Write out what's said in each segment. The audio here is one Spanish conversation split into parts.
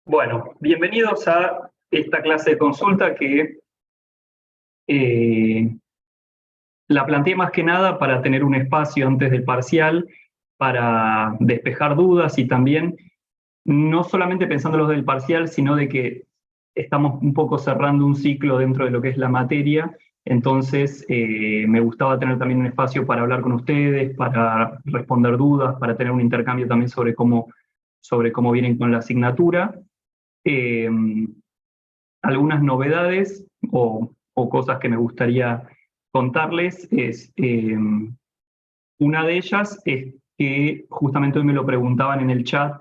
Bueno, bienvenidos a esta clase de consulta que la planteé más que nada para tener un espacio antes del parcial, para despejar dudas y también, no solamente pensando en los del parcial, sino de que estamos un poco cerrando un ciclo dentro de lo que es la materia, entonces me gustaba tener también un espacio para hablar con ustedes, para responder dudas, para tener un intercambio también sobre cómo vienen con la asignatura. Eh, Algunas novedades o cosas que me gustaría contarles es, una de ellas es que justamente hoy me lo preguntaban en el chat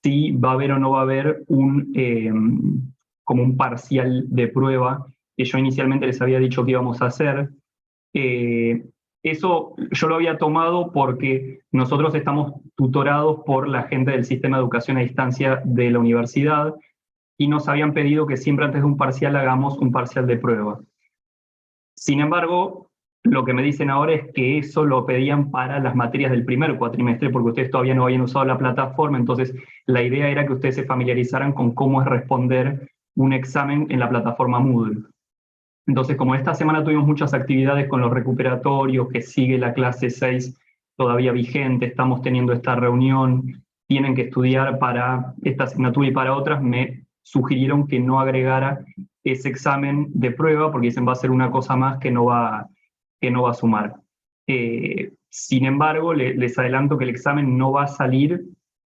si va a haber o no va a haber como un parcial de prueba que yo inicialmente les había dicho que íbamos a hacer. Eh, Eso yo lo había tomado porque nosotros estamos tutorados por la gente del sistema de educación a distancia de la universidad y nos habían pedido que siempre antes de un parcial hagamos un parcial de prueba. Sin embargo, lo que me dicen ahora es que eso lo pedían para las materias del primer cuatrimestre, porque ustedes todavía no habían usado la plataforma, entonces la idea era que ustedes se familiarizaran con cómo es responder un examen en la plataforma Moodle. Entonces, como esta semana tuvimos muchas actividades con los recuperatorios, que sigue la clase 6 todavía vigente, estamos teniendo esta reunión, tienen que estudiar para esta asignatura y para otras, me sugirieron que no agregara ese examen de prueba, porque dicen va a ser una cosa más que no va a sumar. Sin embargo, les adelanto que el examen no va a salir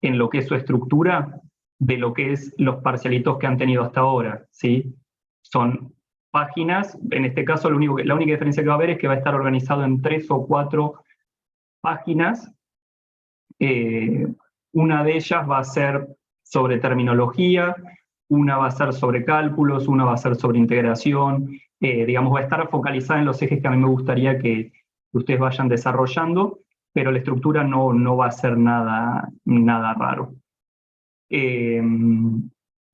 en lo que es su estructura de lo que es los parcialitos que han tenido hasta ahora, ¿sí? Son páginas, en este caso la única diferencia que va a haber es que va a estar organizado en 3 o 4 páginas. Una de ellas va a ser sobre terminología, una va a ser sobre cálculos, una va a ser sobre integración, digamos, va a estar focalizada en los ejes que a mí me gustaría que ustedes vayan desarrollando, pero la estructura no va a ser nada raro.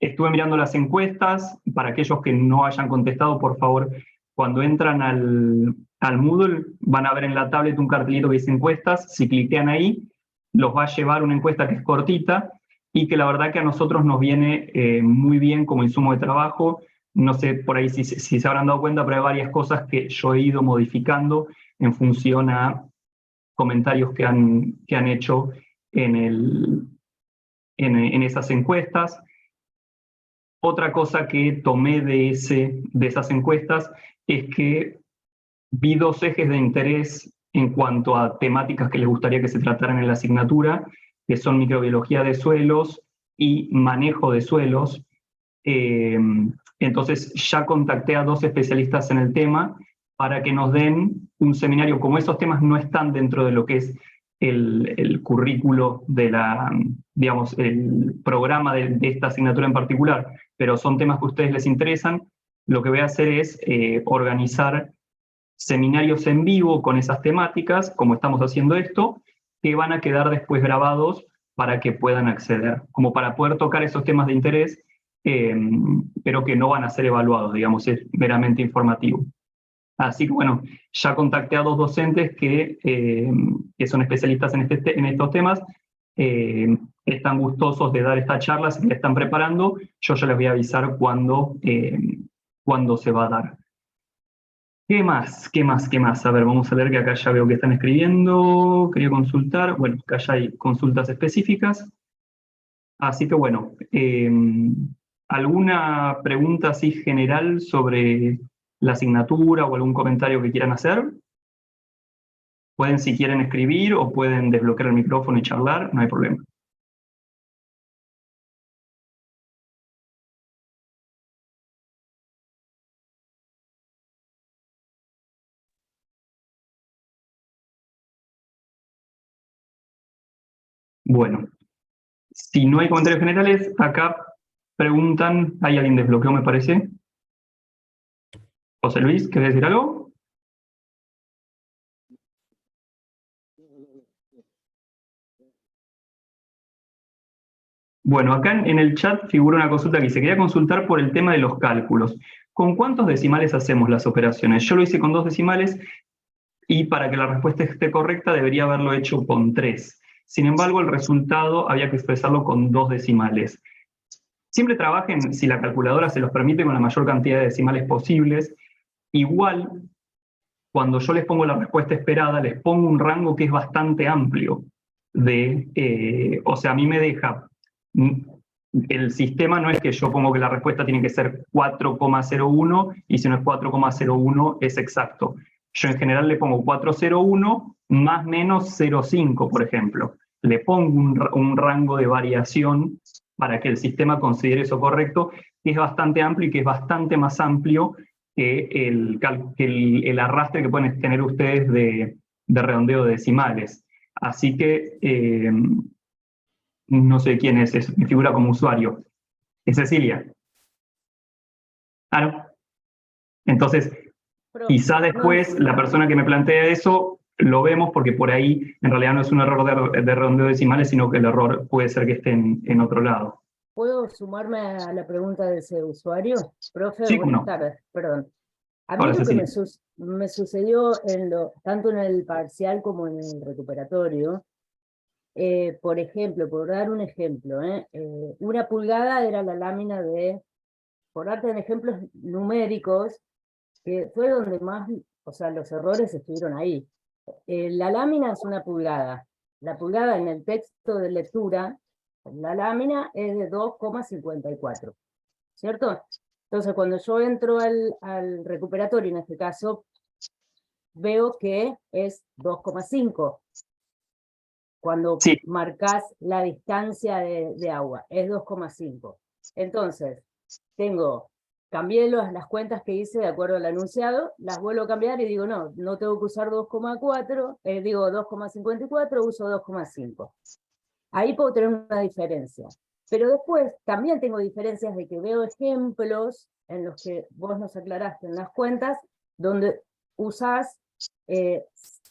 Estuve mirando las encuestas. Para aquellos que no hayan contestado, por favor, cuando entran al Moodle, van a ver en la tablet un cartelito que dice encuestas. Si cliquean ahí, los va a llevar una encuesta que es cortita y que la verdad que a nosotros nos viene muy bien como insumo de trabajo. No sé por ahí si se habrán dado cuenta, pero hay varias cosas que yo he ido modificando en función a comentarios que han hecho en esas encuestas. Otra cosa que tomé de esas encuestas es que vi 2 ejes de interés en cuanto a temáticas que les gustaría que se trataran en la asignatura, que son microbiología de suelos y manejo de suelos. Entonces ya contacté a 2 especialistas en el tema para que nos den un seminario. Como esos temas no están dentro de lo que es el currículo digamos, el programa de esta asignatura en particular, pero son temas que a ustedes les interesan, lo que voy a hacer es organizar seminarios en vivo con esas temáticas, como estamos haciendo esto, que van a quedar después grabados para que puedan acceder, como para poder tocar esos temas de interés, pero que no van a ser evaluados, digamos, es meramente informativo. Así que bueno, ya contacté a 2 docentes que son especialistas en estos temas, están gustosos de dar esta charla, se la están preparando, yo ya les voy a avisar cuándo se va a dar. ¿Qué más? ¿Qué más? ¿Qué más? A ver, vamos a ver que acá ya veo que están escribiendo, quería consultar, bueno, acá ya hay consultas específicas, así que bueno, ¿alguna pregunta así general sobre la asignatura o algún comentario que quieran hacer? Pueden, si quieren, escribir o pueden desbloquear el micrófono y charlar, no hay problema. Bueno, si no hay comentarios generales, acá preguntan, ¿hay alguien desbloqueó, me parece? José Luis, ¿querés decir algo? Bueno, acá en el chat figura una consulta que dice, quería consultar por el tema de los cálculos. ¿Con cuántos decimales hacemos las operaciones? Yo lo hice con 2 decimales y para que la respuesta esté correcta debería haberlo hecho con 3. Sin embargo, el resultado había que expresarlo con 2 decimales. Siempre trabajen, si la calculadora se los permite, con la mayor cantidad de decimales posibles. Igual, cuando yo les pongo la respuesta esperada, les pongo un rango que es bastante amplio. O sea, a mí me deja... El sistema no es que yo pongo que la respuesta tiene que ser 4,01 y si no es 4,01 es exacto. Yo en general le pongo 401 más menos 0,5, por ejemplo. Le pongo un rango de variación para que el sistema considere eso correcto, que es bastante amplio y que es bastante más amplio que el arrastre que pueden tener ustedes de redondeo de decimales. Así que no sé quién es, me figura como usuario. Es Cecilia. Claro. Entonces, quizá después la persona que me plantea eso lo vemos porque por ahí en realidad no es un error de redondeo de decimales, sino que el error puede ser que esté en otro lado. ¿Puedo sumarme a la pregunta de ese usuario? Profe, Sí, buenas no. tardes, perdón. A mí Ahora, lo que Cecilia. me sucedió tanto en el parcial como en el recuperatorio, por ejemplo, por dar un ejemplo, 1 pulgada era la lámina por darte en ejemplos numéricos, que fue donde más, o sea, los errores estuvieron ahí. La lámina es 1 pulgada. La pulgada en el texto de lectura, la lámina es de 2,54, ¿cierto? Entonces, cuando yo entro al recuperatorio, en este caso, veo que es 2,5. Cuando Sí, marcas la distancia de agua, es 2,5. Entonces, cambié las cuentas que hice de acuerdo al anunciado, las vuelvo a cambiar y digo, no tengo que usar 2,4, digo 2,54, uso 2,5. Ahí puedo tener una diferencia. Pero después también tengo diferencias de que veo ejemplos en los que vos nos aclaraste en las cuentas, donde usás 3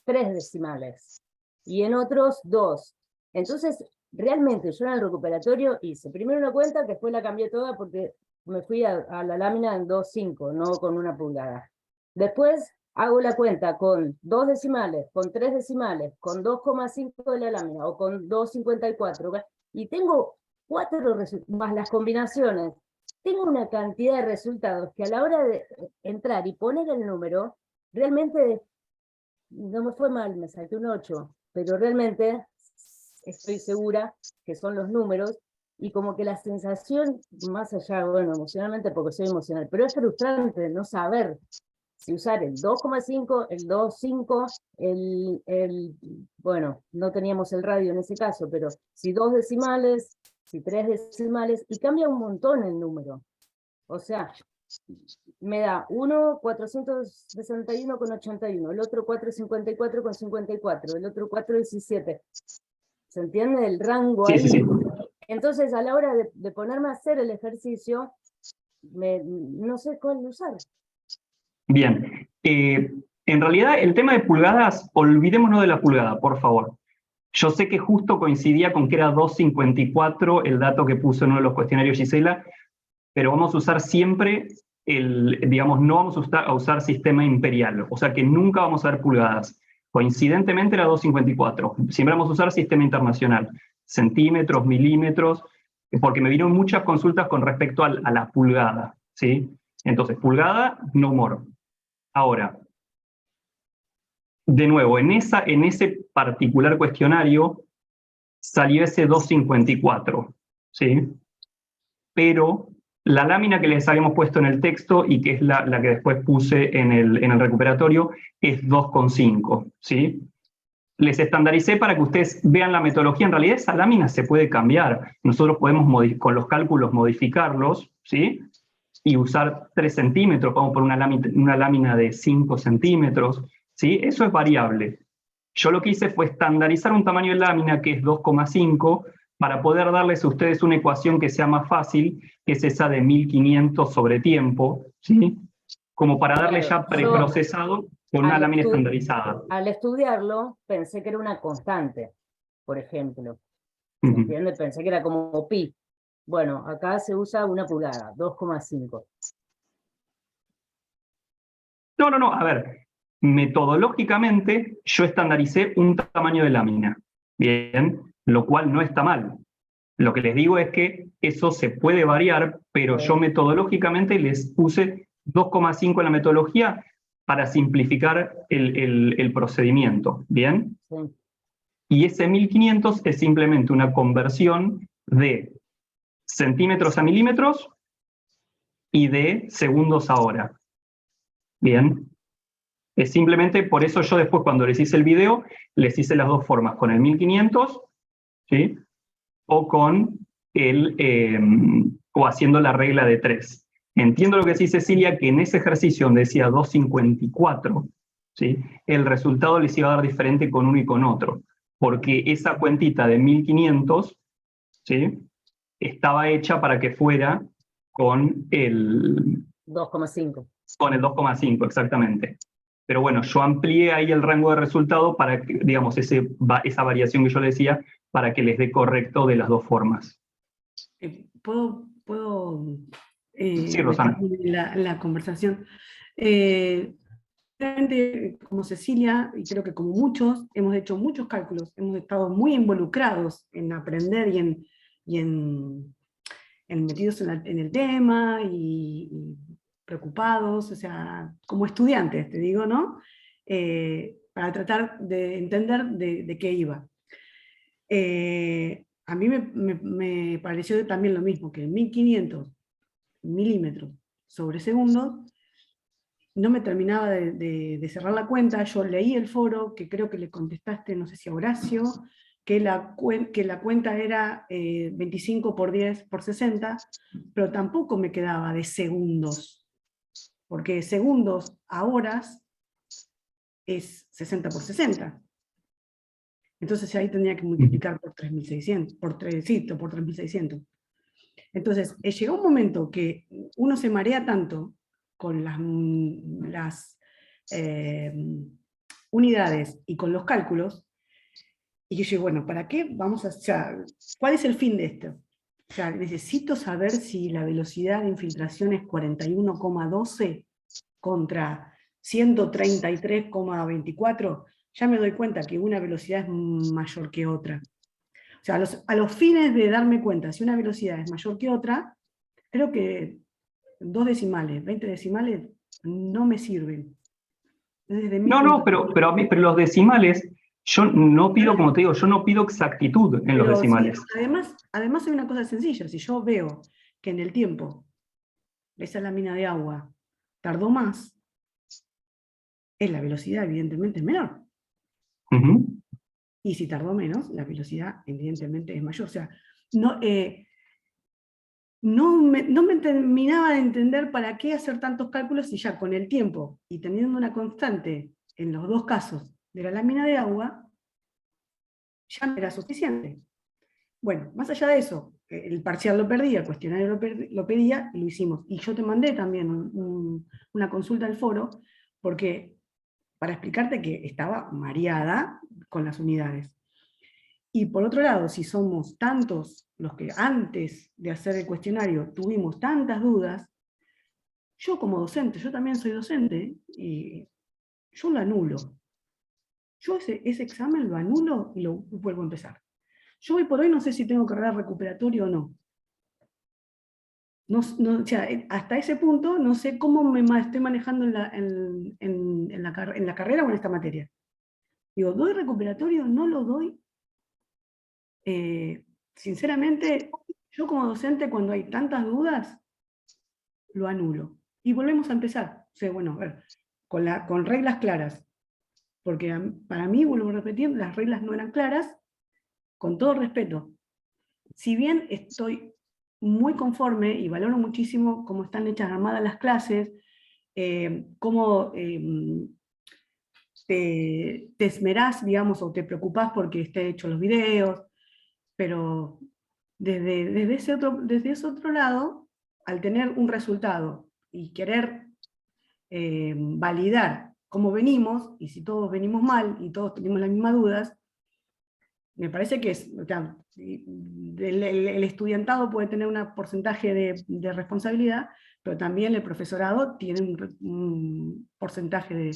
decimales y en otros 2. Entonces, realmente yo en el recuperatorio hice primero una cuenta que después la cambié toda porque me fui a la lámina en 2,5, no con 1 pulgada. Después hago la cuenta con 2 decimales, con 3 decimales, con 2,5 de la lámina o con 2,54, y tengo 4 más las combinaciones. Tengo una cantidad de resultados que a la hora de entrar y poner el número, realmente no me fue mal, me salté un 8, pero realmente estoy segura que son los números, y como que la sensación, más allá, bueno, emocionalmente porque soy emocional, pero es frustrante no saber si usar el 2,5, el 2,5, bueno, no teníamos el radio en ese caso, pero si 2 decimales, si 3 decimales, y cambia un montón el número. O sea, me da uno 461,81, el otro 454,54, el otro 417. ¿Se entiende el rango sí, ahí? sí, sí. Entonces, a la hora de ponerme a hacer el ejercicio, no sé cuál usar. Bien. En realidad, el tema de pulgadas, olvidémonos de la pulgada, por favor. Yo sé que justo coincidía con que era 2,54 el dato que puso en uno de los cuestionarios Gisela, pero vamos a usar siempre digamos, no vamos a usar sistema imperial, o sea que nunca vamos a ver pulgadas. Coincidentemente era 2,54. Siempre vamos a usar sistema internacional, centímetros, milímetros, porque me vinieron muchas consultas con respecto a la pulgada, ¿sí? Entonces, pulgada, no more. Ahora, de nuevo, en ese particular cuestionario salió ese 2,54, ¿sí? Pero la lámina que les habíamos puesto en el texto y que es la que después puse en el recuperatorio es 2,5, ¿sí? Les estandaricé para que ustedes vean la metodología. En realidad esa lámina se puede cambiar. Nosotros podemos con los cálculos modificarlos, ¿sí? Y usar 3 centímetros, vamos por una lámina de 5 centímetros, ¿sí? Eso es variable. Yo lo que hice fue estandarizar un tamaño de lámina que es 2,5 para poder darles a ustedes una ecuación que sea más fácil, que es esa de 1500 sobre tiempo, ¿sí? Como para darle ya preprocesado con una lámina estandarizada. Al estudiarlo, pensé que era una constante, por ejemplo. ¿Se Uh-huh. entiende? Pensé que era como pi. Bueno, acá se usa 1 pulgada, 2,5. No, a ver, metodológicamente yo estandaricé un tamaño de lámina, bien, lo cual no está mal. Lo que les digo es que eso se puede variar, pero yo metodológicamente les puse 2,5 en la metodología para simplificar el procedimiento, ¿bien? Sí. Y ese 1500 es simplemente una conversión de centímetros a milímetros y de segundos a hora. Bien. Es simplemente por eso yo después cuando les hice el video, les hice las dos formas, con el 1500, ¿sí? O con o haciendo la regla de 3. Entiendo lo que dice Cecilia, que en ese ejercicio donde decía 254, ¿sí? El resultado les iba a dar diferente con uno y con otro, porque esa cuentita de 1500, ¿sí? Estaba hecha para que fuera con el 2,5. Con el 2,5, exactamente. Pero bueno, yo amplié ahí el rango de resultado para que, digamos, esa variación que yo le decía, para que les dé correcto de las dos formas. ¿Puedo Sí, Rosana. meterme en la conversación? Realmente, como Cecilia, y creo que como muchos, hemos hecho muchos cálculos, hemos estado muy involucrados en aprender y en metidos en el tema y preocupados, o sea, como estudiantes, te digo, ¿no? Para tratar de entender de qué iba. A mí me pareció también lo mismo, que 1500 milímetros sobre segundo no me terminaba de cerrar la cuenta. Yo leí el foro, que creo que le contestaste, no sé si a Horacio, que la cuenta era 25 por 10 por 60, pero tampoco me quedaba de segundos, porque segundos a horas es 60 por 60. Entonces ahí tendría que multiplicar por 3.600, por 3.600. Entonces, llegó un momento que uno se marea tanto con las unidades y con los cálculos, y yo digo, bueno, ¿para qué vamos a...? O sea, ¿cuál es el fin de esto? O sea, necesito saber si la velocidad de infiltración es 41,12 contra 133,24. Ya me doy cuenta que una velocidad es mayor que otra. O sea, a los fines de darme cuenta si una velocidad es mayor que otra, creo que 2 decimales, 20 decimales, no me sirven. Desde mi No, punto de vista. pero los decimales, yo no pido, como te digo, yo no pido exactitud en los Pero decimales. sí, además hay una cosa sencilla. Si yo veo que en el tiempo esa lámina de agua tardó más, la velocidad evidentemente es menor. Uh-huh. Y si tardó menos, la velocidad evidentemente es mayor. O sea, no, no me terminaba de entender para qué hacer tantos cálculos si ya con el tiempo y teniendo una constante en los dos casos de la lámina de agua, ya no era suficiente. Bueno, más allá de eso, el parcial lo perdía, el cuestionario lo pedía y lo hicimos. Y yo te mandé también una consulta al foro, porque para explicarte que estaba mareada con las unidades. Y por otro lado, si somos tantos los que antes de hacer el cuestionario tuvimos tantas dudas, yo como docente, yo también soy docente, y yo lo anulo. Yo ese examen lo anulo y lo vuelvo a empezar. Yo hoy por hoy no sé si tengo carrera recuperatoria o no. O sea, hasta ese punto no sé cómo me estoy manejando en la carrera o en esta materia. Digo, ¿doy recuperatorio? ¿No lo doy? Sinceramente, yo como docente, cuando hay tantas dudas, lo anulo. Y volvemos a empezar. O sea, bueno, a ver, con reglas claras. Porque para mí, vuelvo a repetir, las reglas no eran claras, con todo respeto. Si bien estoy muy conforme y valoro muchísimo cómo están hechas armadas las clases, cómo te esmerás, digamos, o te preocupás porque esté hecho los videos, pero desde ese otro lado, al tener un resultado y querer validar cómo venimos, y si todos venimos mal y todos tenemos las mismas dudas, me parece que o sea, el estudiantado puede tener un porcentaje de responsabilidad, pero también el profesorado tiene un porcentaje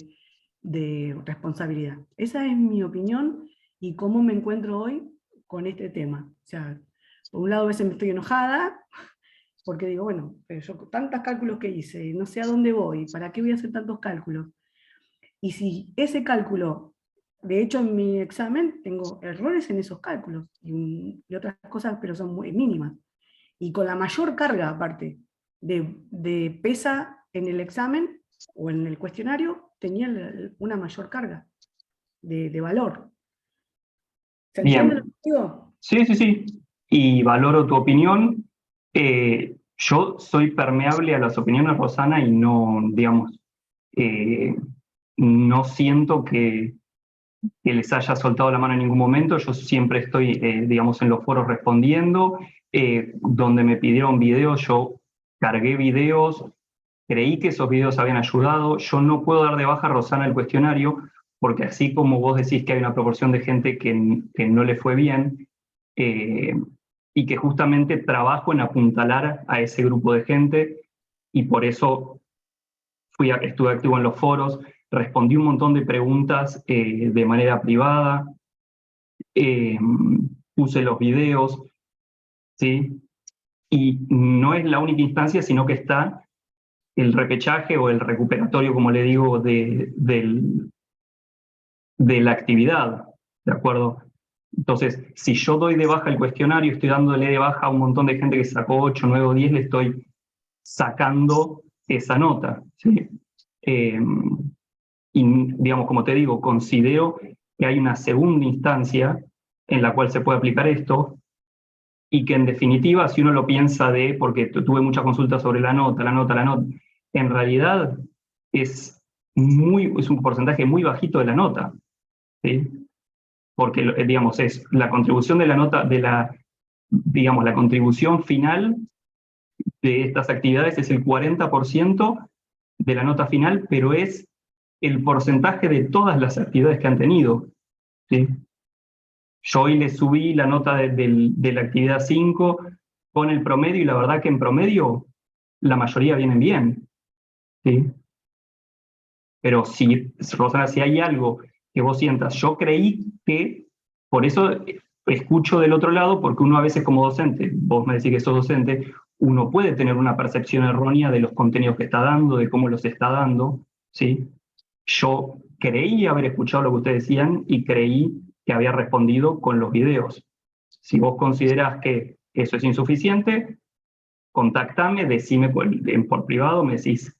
de responsabilidad. Esa es mi opinión y cómo me encuentro hoy con este tema. O sea, Por un lado a veces me estoy enojada, porque digo, bueno, pero yo tantos cálculos que hice, no sé a dónde voy, ¿para qué voy a hacer tantos cálculos? Y si ese cálculo, de hecho en mi examen tengo errores en esos cálculos, y otras cosas, pero son muy mínimas. Y con la mayor carga, aparte, de pesa en el examen o en el cuestionario, tenía una mayor carga de valor. ¿Se entiende lo Bien, que digo? sí, sí, sí, y valoro tu opinión. Yo soy permeable a las opiniones, Rosana, y no, digamos, eh, no siento que les haya soltado la mano en ningún momento. Yo siempre estoy, digamos, en los foros respondiendo. Donde me pidieron videos, yo cargué videos, creí que esos videos habían ayudado. Yo no puedo dar de baja a Rosana el cuestionario, porque así como vos decís que hay una proporción de gente que no le fue bien, eh, y que justamente trabajo en apuntalar a ese grupo de gente, y por eso estuve activo en los foros, respondí un montón de preguntas de manera privada, eh, puse los videos, ¿sí? Y no es la única instancia, sino que está el repechaje o el recuperatorio, como le digo, de la actividad, ¿de acuerdo? Entonces, si yo doy de baja el cuestionario, estoy dándole de baja a un montón de gente que sacó 8, 9 o 10, le estoy sacando esa nota, ¿sí? Y, digamos, como te digo, considero que hay una segunda instancia en la cual se puede aplicar esto, y que en definitiva, si uno lo piensa porque tuve muchas consultas sobre la nota, en realidad es un porcentaje muy bajito de la nota, ¿sí? Porque, digamos, es la contribución de la nota, digamos, la contribución final de estas actividades es el 40% de la nota final, pero es el porcentaje de todas las actividades que han tenido, ¿sí? Yo hoy le subí la nota de la actividad 5 con el promedio, y la verdad que en promedio la mayoría vienen bien, ¿sí? Pero si, Rosana, si hay algo que vos sientas, yo creí que, por eso escucho del otro lado, porque uno a veces como docente, vos me decís que sos docente, uno puede tener una percepción errónea de los contenidos que está dando, de cómo los está dando, ¿sí? Yo creí haber escuchado lo que ustedes decían y creí que había respondido con los videos. Si vos considerás que eso es insuficiente, contactame, decime por privado, me decís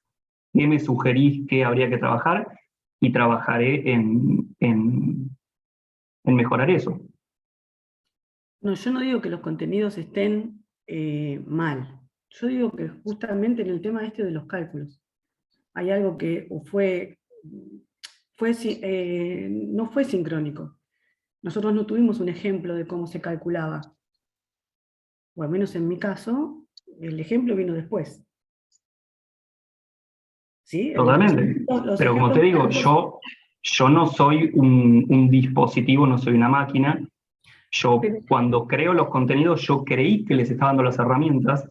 qué me sugerís que habría que trabajar, y trabajaré en mejorar eso. No, yo no digo que los contenidos estén mal. Yo digo que justamente en el tema este de los cálculos hay algo que no fue sincrónico. Nosotros no tuvimos un ejemplo de cómo se calculaba. O al menos en mi caso, el ejemplo vino después. ¿Sí? Totalmente. Los Pero como te ejemplos digo, yo no soy un dispositivo, no soy una máquina. Yo, pero cuando creo los contenidos, yo creí que les estaba dando las herramientas,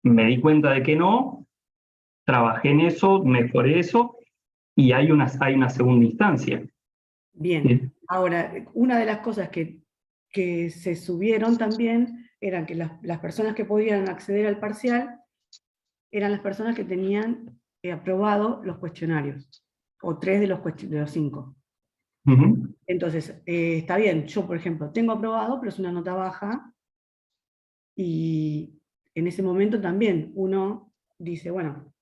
me di cuenta de que no, trabajé en eso, mejoré eso, y hay una segunda instancia. bien, ¿Sí? ahora, una de las cosas que se subieron también eran que las personas que podían acceder al parcial eran las personas que tenían aprobado los cuestionarios, o 3 de los 5. Ujú. Entonces, está bien, yo por ejemplo tengo aprobado, pero es una nota baja, y en ese momento también uno dice, bueno,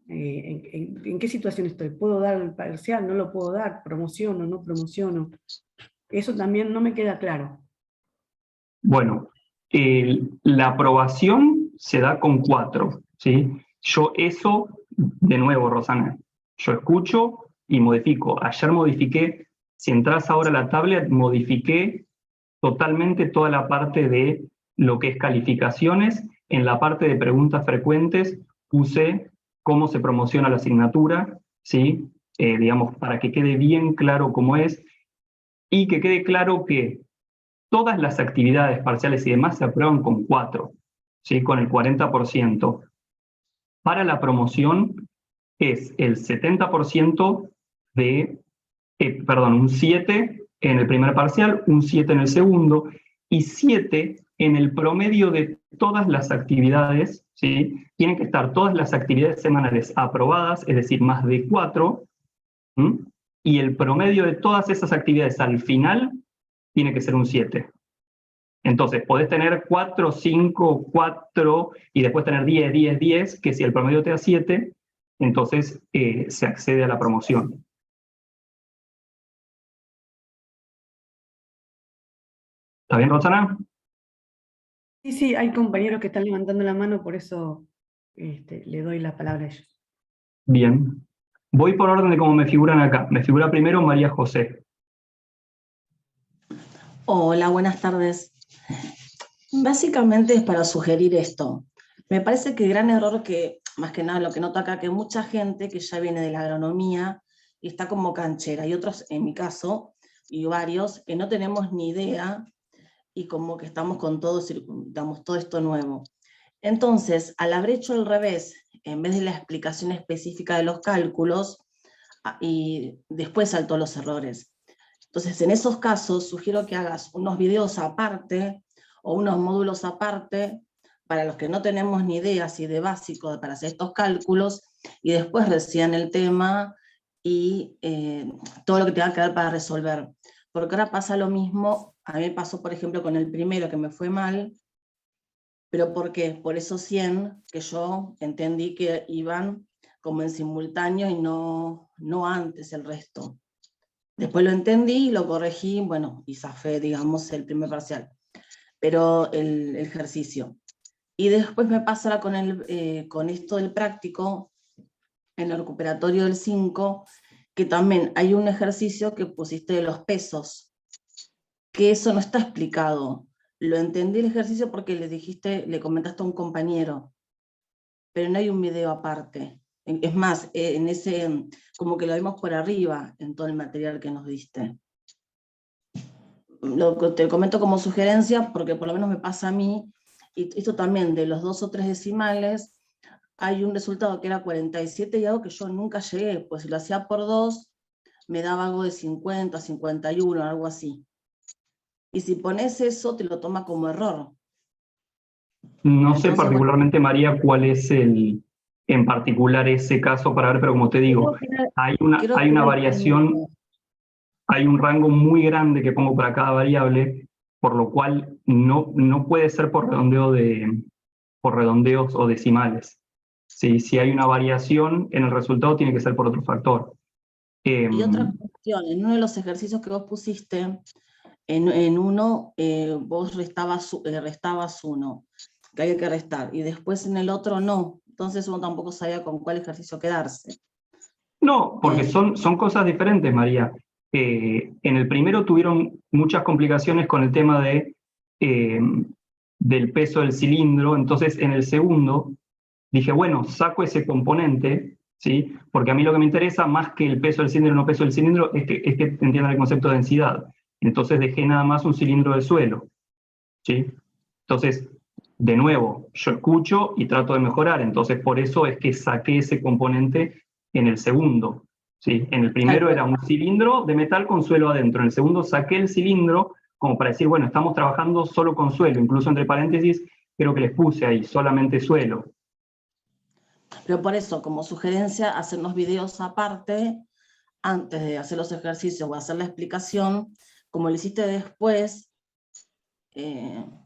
¿en qué situación estoy? ¿Puedo dar el parcial? ¿No lo puedo dar? ¿Promociono? ¿No promociono? Eso también no me queda claro. Bueno, la aprobación se da con 4, ¿sí? Yo eso, de nuevo, Rosana, yo escucho y modifico. Ayer modifiqué, si entras ahora a la tablet, modifiqué totalmente toda la parte de lo que es calificaciones. En la parte de preguntas frecuentes puse cómo se promociona la asignatura, ¿sí? Digamos, para que quede bien claro cómo es, y que quede claro que todas las actividades parciales y demás se aprueban con 4, ¿sí? Con el 40%. Para la promoción es el 70% un 7 en el primer parcial, un 7 en el segundo, y 7 en el promedio de todas las actividades, ¿sí? Tienen que estar todas las actividades semanales aprobadas, es decir, más de 4, ¿m? Y el promedio de todas esas actividades al final tiene que ser un 7. Entonces, podés tener 4, 5, 4 y después tener 10, 10, 10, que si el promedio te da 7, entonces se accede a la promoción. ¿Está bien, Roxana? Sí, sí, hay compañeros que están levantando la mano, por eso le doy la palabra a ellos. Bien. Voy por orden de cómo me figuran acá. Me figura primero María José. Hola, buenas tardes. Básicamente es para sugerir esto. Me parece que el gran error que, más que nada lo que noto acá, que mucha gente que ya viene de la agronomía y está como canchera, y otros, en mi caso, y varios, que no tenemos ni idea y como que estamos con todo, digamos, todo esto nuevo. Entonces, al haber hecho al revés, en vez de la explicación específica de los cálculos, y después saltó los errores. Entonces, en esos casos, sugiero que hagas unos videos aparte o unos módulos aparte para los que no tenemos ni idea así de básico para hacer estos cálculos, y después recién el tema y todo lo que tenga que ver para resolver. Porque ahora pasa lo mismo, a mí me pasó por ejemplo con el primero que me fue mal, pero ¿por qué? Por esos 100 que yo entendí que iban como en simultáneo y no antes el resto. Después lo entendí, lo corregí, bueno, y zafé, digamos, el primer parcial, pero el ejercicio. Y después me pasa con esto del práctico, en el recuperatorio del 5, que también hay un ejercicio que pusiste de los pesos, que eso no está explicado. Lo entendí el ejercicio porque le comentaste a un compañero, pero no hay un video aparte. Es más, en ese, como que lo vimos por arriba en todo el material que nos diste. Te comento como sugerencia, porque por lo menos me pasa a mí, y esto también, de los 2 o 3 decimales, hay un resultado que era 47 y algo que yo nunca llegué, pues si lo hacía por 2, me daba algo de 50, 51, algo así. Y si pones eso, te lo toma como error. No sé Entonces, particularmente, María, cuál es en particular ese caso para ver, pero como te digo, hay creo una que era el variación, primero. hay un rango muy grande que pongo para cada variable, por lo cual no puede ser por redondeos o decimales. Sí, si hay una variación en el resultado, tiene que ser por otro factor. Y otra cuestión, en uno de los ejercicios que vos pusiste, en uno vos restabas 1, que había que restar, y después en el otro no. Entonces uno tampoco sabía con cuál ejercicio quedarse. No, porque son cosas diferentes, María. En el primero tuvieron muchas complicaciones con el tema del peso del cilindro, entonces en el segundo dije, bueno, saco ese componente, ¿sí? Porque a mí lo que me interesa, más que el peso del cilindro o no peso del cilindro, es que entiendan el concepto de densidad. Entonces dejé nada más un cilindro de suelo, ¿sí? Entonces, de nuevo, yo escucho y trato de mejorar, entonces por eso es que saqué ese componente en el segundo, ¿sí? En el primero era un cilindro de metal con suelo adentro, en el segundo saqué el cilindro como para decir, bueno, estamos trabajando solo con suelo, incluso entre paréntesis, creo que les puse ahí, solamente suelo. Pero por eso, como sugerencia, hacer unos videos aparte, antes de hacer los ejercicios o hacer la explicación, como lo hiciste después,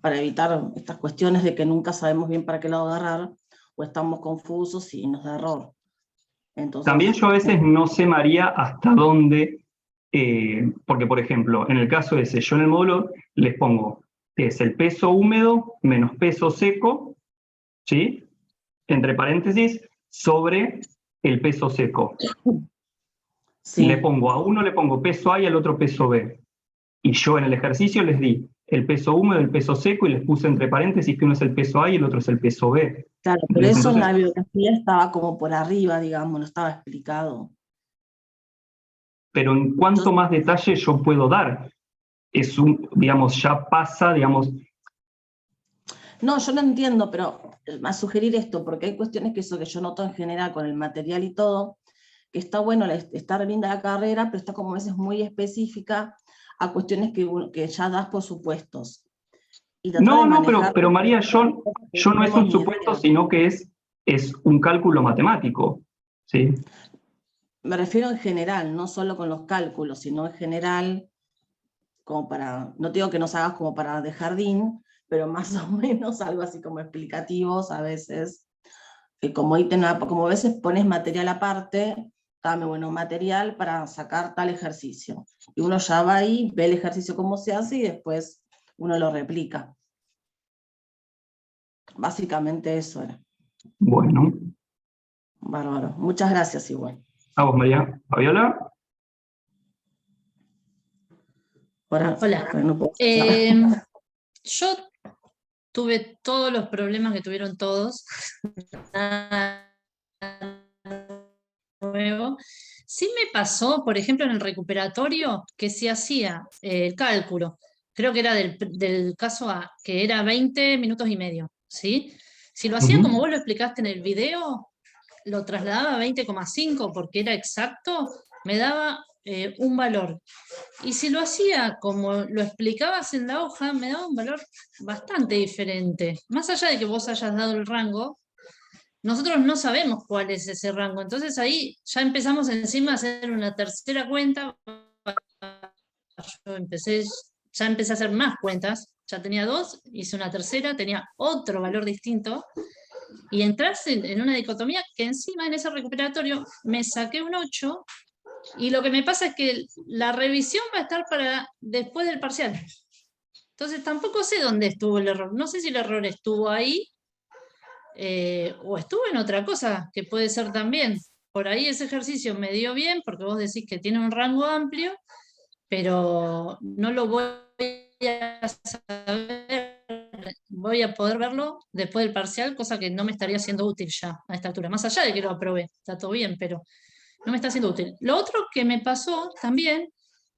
para evitar estas cuestiones de que nunca sabemos bien para qué lado agarrar, o estamos confusos y nos da error. Entonces, También yo a veces no sé, María, hasta dónde, porque por ejemplo, en el caso ese, yo en el módulo les pongo, es el peso húmedo menos peso seco, ¿sí? Entre paréntesis, sobre el peso seco. Le sí. pongo, a uno le pongo peso A y al otro peso B. Y yo en el ejercicio les di el peso húmedo, el peso seco, y les puse entre paréntesis que uno es el peso A y el otro es el peso B. Claro, pero eso en Entonces, la bibliografía estaba como por arriba, digamos, no estaba explicado. pero en cuánto más detalle yo puedo dar, es digamos, ya pasa, digamos. No, yo no entiendo, pero a sugerir esto, porque hay cuestiones que yo noto en general con el material y todo, que está bueno, está linda la carrera, pero está como a veces muy específica a cuestiones que ya das por supuestos. y tratar de No, manejar... pero María, yo no es tenemos un ni supuesto, idea. sino que es un cálculo matemático, ¿sí? Me refiero en general, no solo con los cálculos, sino en general, como para, no te digo que nos hagas como para de jardín, pero más o menos algo así como explicativos a veces, como ítem, como a veces pones material aparte, dame, bueno, material para sacar tal ejercicio. Y uno ya va ahí, ve el ejercicio cómo se hace y después uno lo replica. Básicamente eso era. Bueno, Bárbaro. Muchas gracias igual. a vos, María. ¿Fabiola? Ahora, Hola. no puedo pasar. Yo tuve todos los problemas que tuvieron todos. Nada nuevo. Sí me pasó, por ejemplo, en el recuperatorio, que se hacía el cálculo, creo que era del caso A, que era 20 minutos y medio, ¿sí? Si lo hacía como vos lo explicaste en el video, lo trasladaba a 20,5 porque era exacto, me daba un valor. Y si lo hacía como lo explicabas en la hoja, me daba un valor bastante diferente. Más allá de que vos hayas dado el rango, nosotros no sabemos cuál es ese rango. Entonces ahí ya empezamos encima a hacer una tercera cuenta. Yo ya empecé a hacer más cuentas. Ya tenía 2, hice una tercera, tenía otro valor distinto. Y entrarse en una dicotomía que encima en ese recuperatorio me saqué un 8. Y lo que me pasa es que la revisión va a estar para después del parcial. Entonces tampoco sé dónde estuvo el error. No sé si el error estuvo ahí o estuvo en otra cosa, que puede ser también. Por ahí ese ejercicio me dio bien, porque vos decís que tiene un rango amplio, pero no lo voy a saber, voy a poder verlo después del parcial, cosa que no me estaría siendo útil ya a esta altura. Más allá de que lo aprobé, está todo bien, pero no me está siendo útil. Lo otro que me pasó también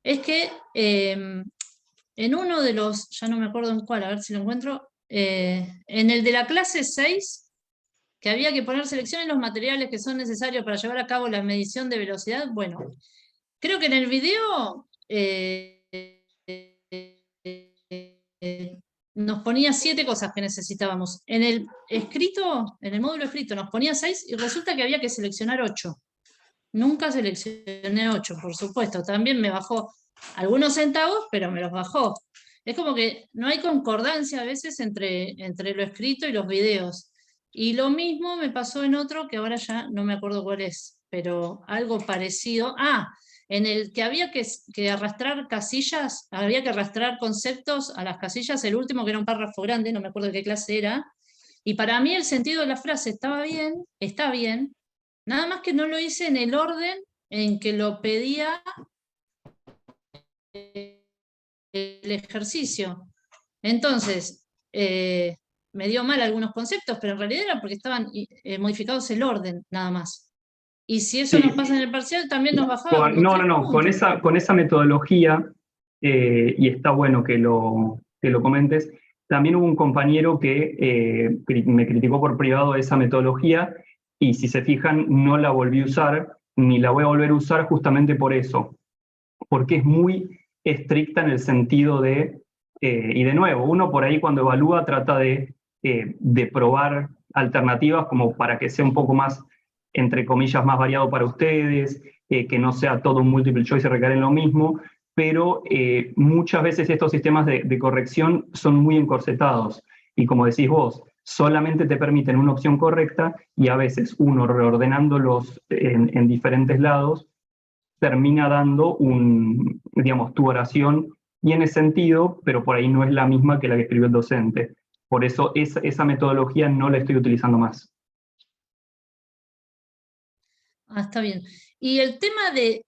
es que en uno de los, ya no me acuerdo en cuál, a ver si lo encuentro, en el de la clase 6, que había que poner selecciones los materiales que son necesarios para llevar a cabo la medición de velocidad. Bueno, creo que en el video nos ponía 7 cosas que necesitábamos. En el escrito, en el módulo escrito nos ponía 6 y resulta que había que seleccionar 8. Nunca seleccioné 8, por supuesto. También me bajó algunos centavos, pero me los bajó. Es como que no hay concordancia a veces entre lo escrito y los videos. Y lo mismo me pasó en otro que ahora ya no me acuerdo cuál es, pero algo parecido. En el que había que arrastrar casillas, había que arrastrar conceptos a las casillas, el último que era un párrafo grande, no me acuerdo de qué clase era. Y para mí el sentido de la frase estaba bien, está bien, nada más que no lo hice en el orden en que lo pedía el ejercicio. Entonces, me dio mal algunos conceptos, pero en realidad era porque estaban modificados el orden, nada más. Y si eso Sí. nos pasa en el parcial, también nos bajaba como 3 puntos. Con esa metodología, y está bueno que lo comentes, también hubo un compañero que me criticó por privado esa metodología, y si se fijan, no la volví a usar, ni la voy a volver a usar justamente por eso, porque es muy estricta en el sentido de, y de nuevo, uno por ahí cuando evalúa trata de probar alternativas como para que sea un poco más, entre comillas, más variado para ustedes, que no sea todo un multiple choice y recaer en lo mismo, pero muchas veces estos sistemas de corrección son muy encorsetados, y como decís vos, solamente te permiten una opción correcta, y a veces uno reordenándolos en diferentes lados, termina dando digamos, tu oración tiene sentido, pero por ahí no es la misma que la que escribió el docente. Por eso esa metodología no la estoy utilizando más. Está bien. Y el tema de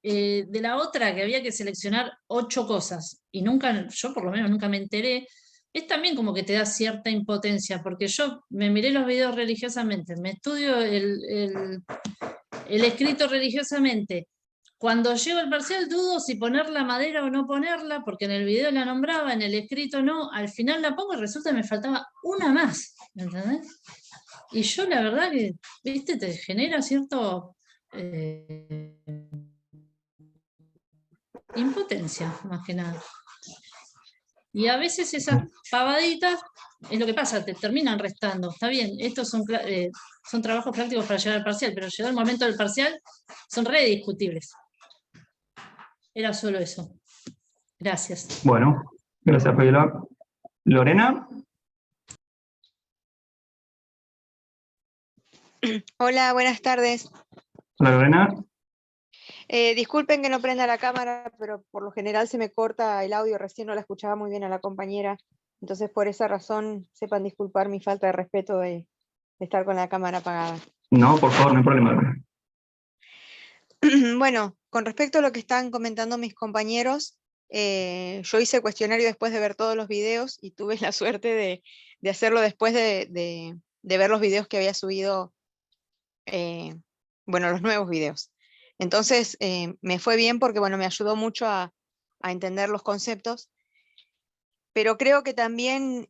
la otra, que había que seleccionar 8 cosas, y nunca, yo por lo menos nunca me enteré, es también como que te da cierta impotencia, porque yo me miré los videos religiosamente, me estudio el escrito religiosamente. Cuando llego al parcial dudo si poner la madera o no ponerla, porque en el video la nombraba, en el escrito no, al final la pongo y resulta que me faltaba una más, ¿entendés? Y yo la verdad que, viste, te genera cierto impotencia, más que nada. Y a veces esas pavaditas es lo que pasa, te terminan restando. Está bien, estos son trabajos prácticos para llegar al parcial, pero llegado el momento del parcial son re discutibles. Era solo eso. Gracias. Bueno, gracias, Fabiola. Lorena. Hola, buenas tardes. Hola, Lorena. Disculpen que no prenda la cámara, pero por lo general se me corta el audio, recién no la escuchaba muy bien a la compañera, entonces por esa razón sepan disculpar mi falta de respeto de estar con la cámara apagada. No, por favor, no hay problema, Lorena. Bueno, con respecto a lo que están comentando mis compañeros, yo hice el cuestionario después de ver todos los videos y tuve la suerte de hacerlo después de ver los videos que había subido, bueno, los nuevos videos. Entonces me fue bien porque bueno, me ayudó mucho a entender los conceptos, pero creo que también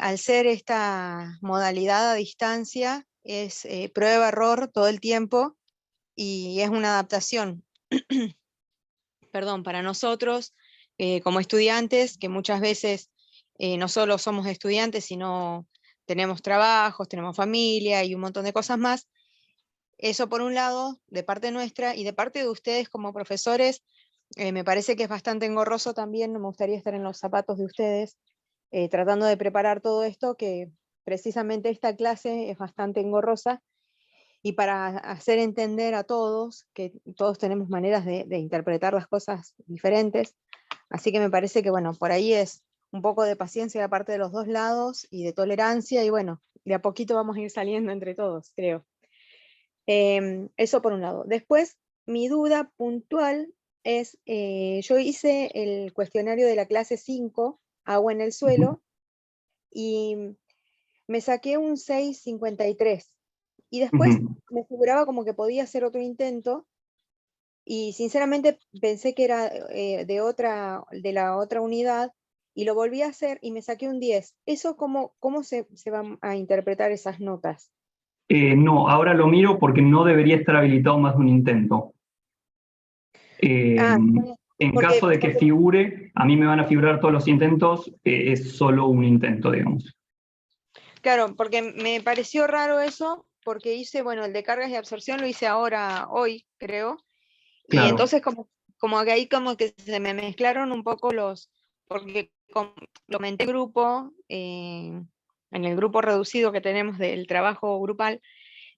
al ser esta modalidad a distancia es prueba-error todo el tiempo y es una adaptación, perdón, para nosotros como estudiantes, que muchas veces no solo somos estudiantes, sino tenemos trabajos, tenemos familia y un montón de cosas más. Eso por un lado, de parte nuestra, y de parte de ustedes como profesores, me parece que es bastante engorroso también, me gustaría estar en los zapatos de ustedes, tratando de preparar todo esto, que precisamente esta clase es bastante engorrosa, y para hacer entender a todos, que todos tenemos maneras de interpretar las cosas diferentes, así que me parece que bueno, por ahí es un poco de paciencia de parte de los dos lados, y de tolerancia, y bueno, de a poquito vamos a ir saliendo entre todos, creo. Eso por un lado. Después, mi duda puntual es, yo hice el cuestionario de la clase 5, agua en el suelo, y me saqué un 6,53. Y después me figuraba como que podía hacer otro intento, y sinceramente pensé que era de la otra unidad, y lo volví a hacer y me saqué un 10. ¿Eso cómo se van a interpretar esas notas? No, ahora lo miro porque no debería estar habilitado más de un intento. Ah, En porque- caso de que figure, a mí me van a figurar todos los intentos, es solo un intento, digamos. Claro, porque me pareció raro eso, porque hice, bueno, el de cargas y absorción lo hice ahora, hoy, creo, y Claro. entonces como que ahí como que se me mezclaron un poco porque lo comenté en grupo, en el grupo reducido que tenemos del trabajo grupal,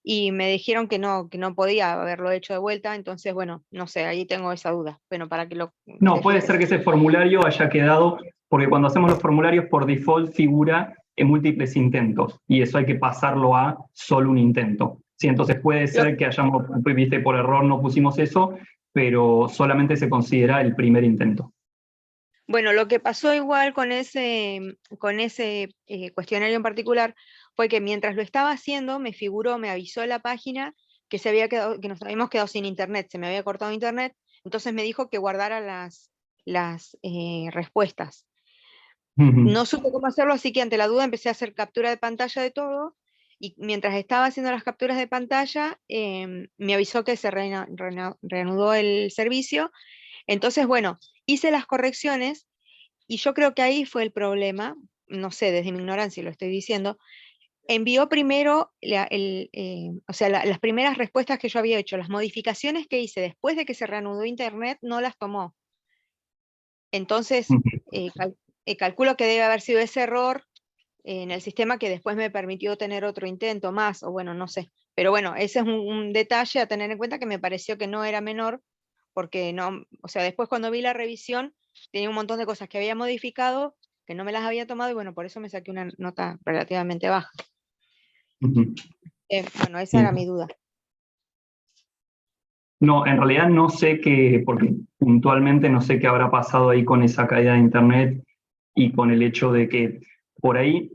y me dijeron que no podía haberlo hecho de vuelta, entonces bueno, no sé, ahí tengo esa duda, pero para que lo... No, puede ser que ese formulario haya quedado, porque cuando hacemos los formularios por default figura en múltiples intentos, y eso hay que pasarlo a solo un intento. Sí, entonces puede ser que hayamos, viste, por error no pusimos eso, pero solamente se considera el primer intento. Bueno, lo que pasó igual con ese cuestionario en particular fue que mientras lo estaba haciendo me avisó la página que que nos habíamos quedado sin internet, se me había cortado internet, entonces me dijo que guardara las respuestas. No supe cómo hacerlo, así que ante la duda empecé a hacer captura de pantalla de todo, y mientras estaba haciendo las capturas de pantalla me avisó que se reanudó el servicio. Entonces, bueno, hice las correcciones y yo creo que ahí fue el problema, no sé, desde mi ignorancia lo estoy diciendo. Envió primero las primeras respuestas que yo había hecho, las modificaciones que hice después de que se reanudó internet, no las tomó. Entonces, calculo que debe haber sido ese error en el sistema que después me permitió tener otro intento más, o bueno, no sé. Pero bueno, ese es un detalle a tener en cuenta que me pareció que no era menor, porque no, o sea, después cuando vi la revisión, tenía un montón de cosas que había modificado, que no me las había tomado, y bueno, por eso me saqué una nota relativamente baja. Bueno, esa era mi duda. No, en realidad no sé qué, porque puntualmente no sé qué habrá pasado ahí con esa caída de internet y con el hecho de que por ahí,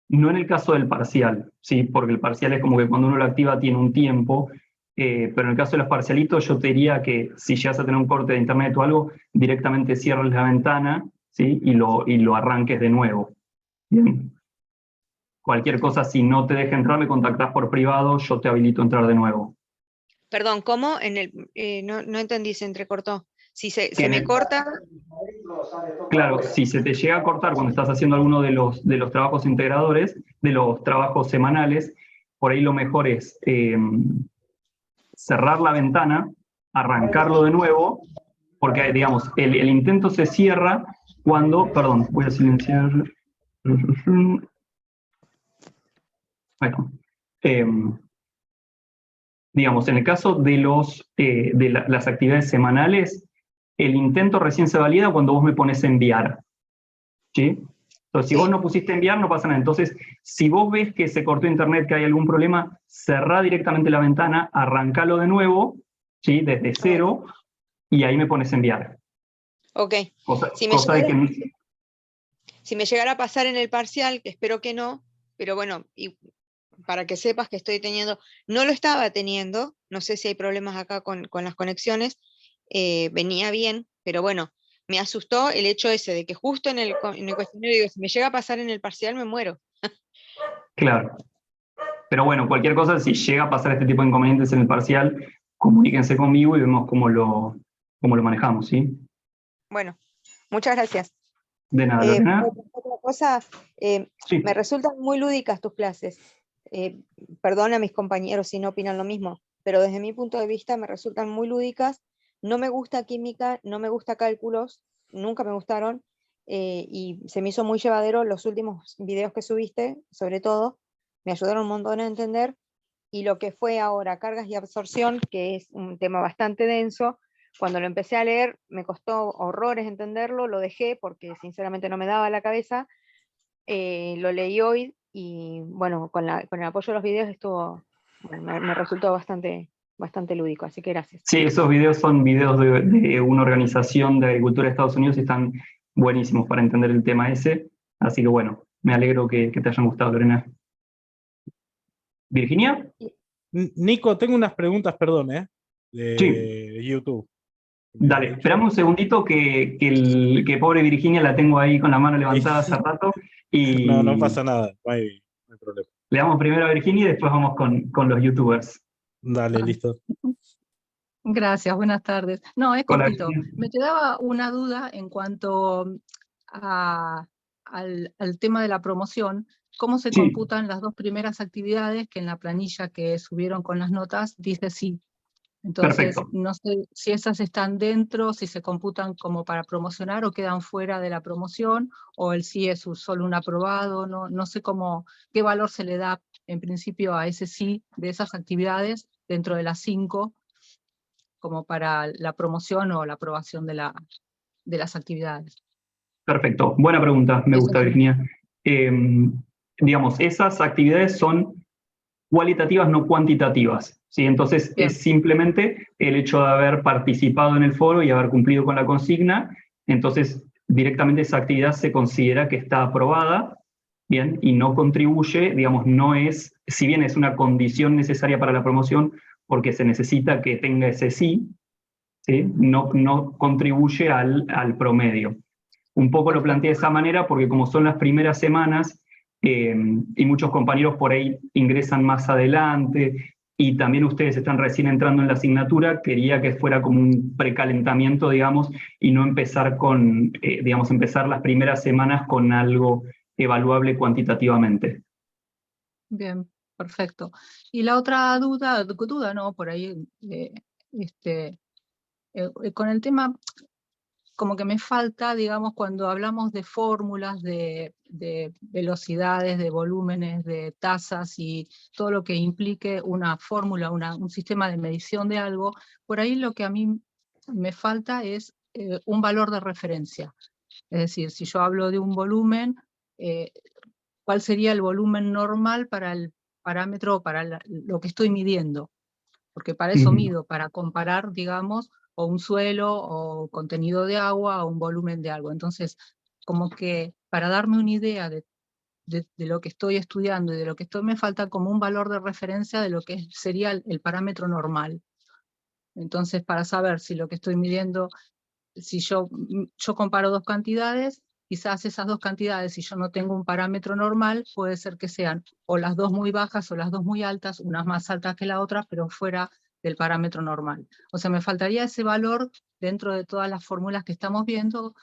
no en el caso del parcial, ¿sí? Porque el parcial es como que cuando uno lo activa tiene un tiempo, pero en el caso de los parcialitos yo te diría que si llegas a tener un corte de internet o algo, directamente cierres la ventana, ¿sí? y lo arranques de nuevo. Bien. Cualquier cosa, si no te deja entrar, me contactás por privado, yo te habilito a entrar de nuevo. Perdón, ¿cómo? No entendí, se entrecortó. Si se me corta... Claro, si se te llega a cortar cuando estás haciendo alguno de los trabajos integradores, de los trabajos semanales, por ahí lo mejor es cerrar la ventana, arrancarlo de nuevo, porque digamos, el intento se cierra cuando, perdón, voy a silenciar. Bueno, digamos, en el caso de las actividades semanales, el intento recién se valida cuando vos me pones enviar. ¿Sí? Entonces, si vos no pusiste enviar, no pasa nada. Entonces, si vos ves que se cortó internet, que hay algún problema, cerrá directamente la ventana, arrancalo de nuevo, ¿sí? Desde cero, y ahí me pones enviar. Ok. Si me llegara a pasar en el parcial, que espero que no, pero bueno, y para que sepas que estoy teniendo, no lo estaba teniendo, no sé si hay problemas acá con las conexiones, venía bien, pero bueno, me asustó el hecho ese de que justo en el cuestionario digo, si me llega a pasar en el parcial me muero. Claro. Pero bueno, cualquier cosa, si llega a pasar este tipo de inconvenientes en el parcial, comuníquense conmigo y vemos cómo lo manejamos, ¿sí? Bueno, muchas gracias. De nada, Lorena. Otra cosa, Sí. me resultan muy lúdicas tus clases. Perdona a mis compañeros si no opinan lo mismo, pero desde mi punto de vista me resultan muy lúdicas. No me gusta química, no me gusta cálculos, nunca me gustaron, y se me hizo muy llevadero los últimos videos que subiste, sobre todo, me ayudaron un montón a entender, y lo que fue ahora cargas y absorción, que es un tema bastante denso, cuando lo empecé a leer me costó horrores entenderlo, lo dejé porque sinceramente no me daba la cabeza, lo leí hoy y bueno, con el apoyo de los videos me resultó bastante lúdico, así que gracias. Sí, esos videos son videos de una organización de agricultura de Estados Unidos y están buenísimos para entender el tema ese. Así que bueno, me alegro que te hayan gustado, Lorena. ¿Virginia? Nico, tengo unas preguntas, perdón, de Sí. YouTube. Dale, esperamos un segundito que pobre Virginia la tengo ahí con la mano levantada hace rato. Y no pasa nada, no hay problema. Le damos primero a Virginia y después vamos con los youtubers. Dale, listo. Gracias, buenas tardes. No, es Hola, cortito. Virginia. Me quedaba una duda en cuanto al tema de la promoción. ¿Cómo se Sí. computan las dos primeras actividades que en la planilla que subieron con las notas dice sí? Entonces, Perfecto. no sé si esas están dentro, si se computan como para promocionar o quedan fuera de la promoción, o el sí es solo un aprobado, no sé qué valor se le da en principio a ese sí de esas actividades dentro de las 5, como para la promoción o la aprobación de las actividades. Perfecto. Buena pregunta, me Eso gusta, sí. Virginia. Digamos, esas actividades son cualitativas, no cuantitativas, ¿sí? Entonces, Bien. es simplemente el hecho de haber participado en el foro y haber cumplido con la consigna. Entonces, directamente esa actividad se considera que está aprobada, ¿bien? Y no contribuye, digamos, no es, si bien es una condición necesaria para la promoción, porque se necesita que tenga ese sí, ¿sí? No contribuye al promedio. Un poco lo planteé de esa manera porque como son las primeras semanas y muchos compañeros por ahí ingresan más adelante y también ustedes están recién entrando en la asignatura, quería que fuera como un precalentamiento, digamos, y no empezar empezar las primeras semanas con algo evaluable cuantitativamente. Bien, perfecto. Y la otra duda no, por ahí, con el tema, como que me falta, digamos, cuando hablamos de fórmulas, de velocidades, de volúmenes, de tasas y todo lo que implique una fórmula, un sistema de medición de algo, por ahí lo que a mí me falta es un valor de referencia. Es decir, si yo hablo de un volumen, ¿cuál sería el volumen normal para el parámetro, para lo que estoy midiendo? Porque para eso mido, para comparar, digamos, o un suelo, o contenido de agua, o un volumen de algo. Entonces, como que para darme una idea de lo que estoy estudiando y de lo que me falta como un valor de referencia de lo que sería el parámetro normal. Entonces, para saber si lo que estoy midiendo, si yo comparo dos cantidades, quizás esas dos cantidades, si yo no tengo un parámetro normal, puede ser que sean o las dos muy bajas o las dos muy altas, unas más altas que la otra, pero fuera del parámetro normal. O sea, me faltaría ese valor dentro de todas las fórmulas que estamos viendo,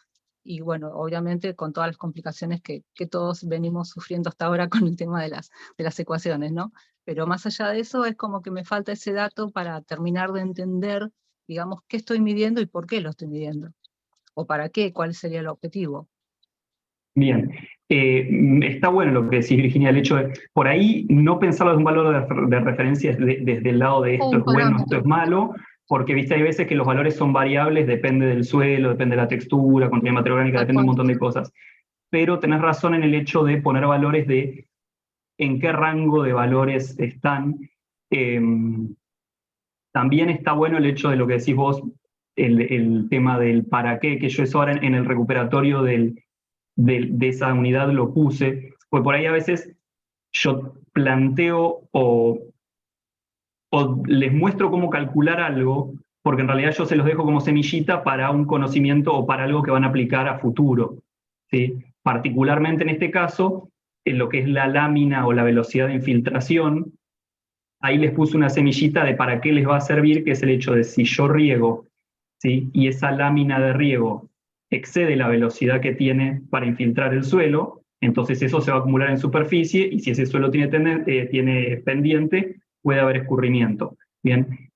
y bueno, obviamente con todas las complicaciones que todos venimos sufriendo hasta ahora con el tema de las ecuaciones, ¿no? Pero más allá de eso, es como que me falta ese dato para terminar de entender, digamos, qué estoy midiendo y por qué lo estoy midiendo. O para qué, cuál sería el objetivo. Bien, está bueno lo que decís, Virginia, el hecho de, por ahí, no pensarlo desde un valor de referencia desde el lado de O esto un es bueno, esto parámetro. es malo, porque, viste, hay veces que los valores son variables, depende del suelo, depende de la textura, contenido de materia orgánica, Tal depende de un cual. montón de cosas. Pero tenés razón en el hecho de poner valores de en qué rango de valores están. También está bueno el hecho de lo que decís vos, el tema del para qué, que yo eso ahora en el recuperatorio de esa unidad lo puse, pues por ahí a veces yo planteo o les muestro cómo calcular algo, porque en realidad yo se los dejo como semillita para un conocimiento o para algo que van a aplicar a futuro, ¿sí? Particularmente en este caso, en lo que es la lámina o la velocidad de infiltración, ahí les puse una semillita de para qué les va a servir, que es el hecho de si yo riego, ¿sí? Y esa lámina de riego excede la velocidad que tiene para infiltrar el suelo, entonces eso se va a acumular en superficie y si ese suelo tiene pendiente, puede haber escurrimiento. Bien,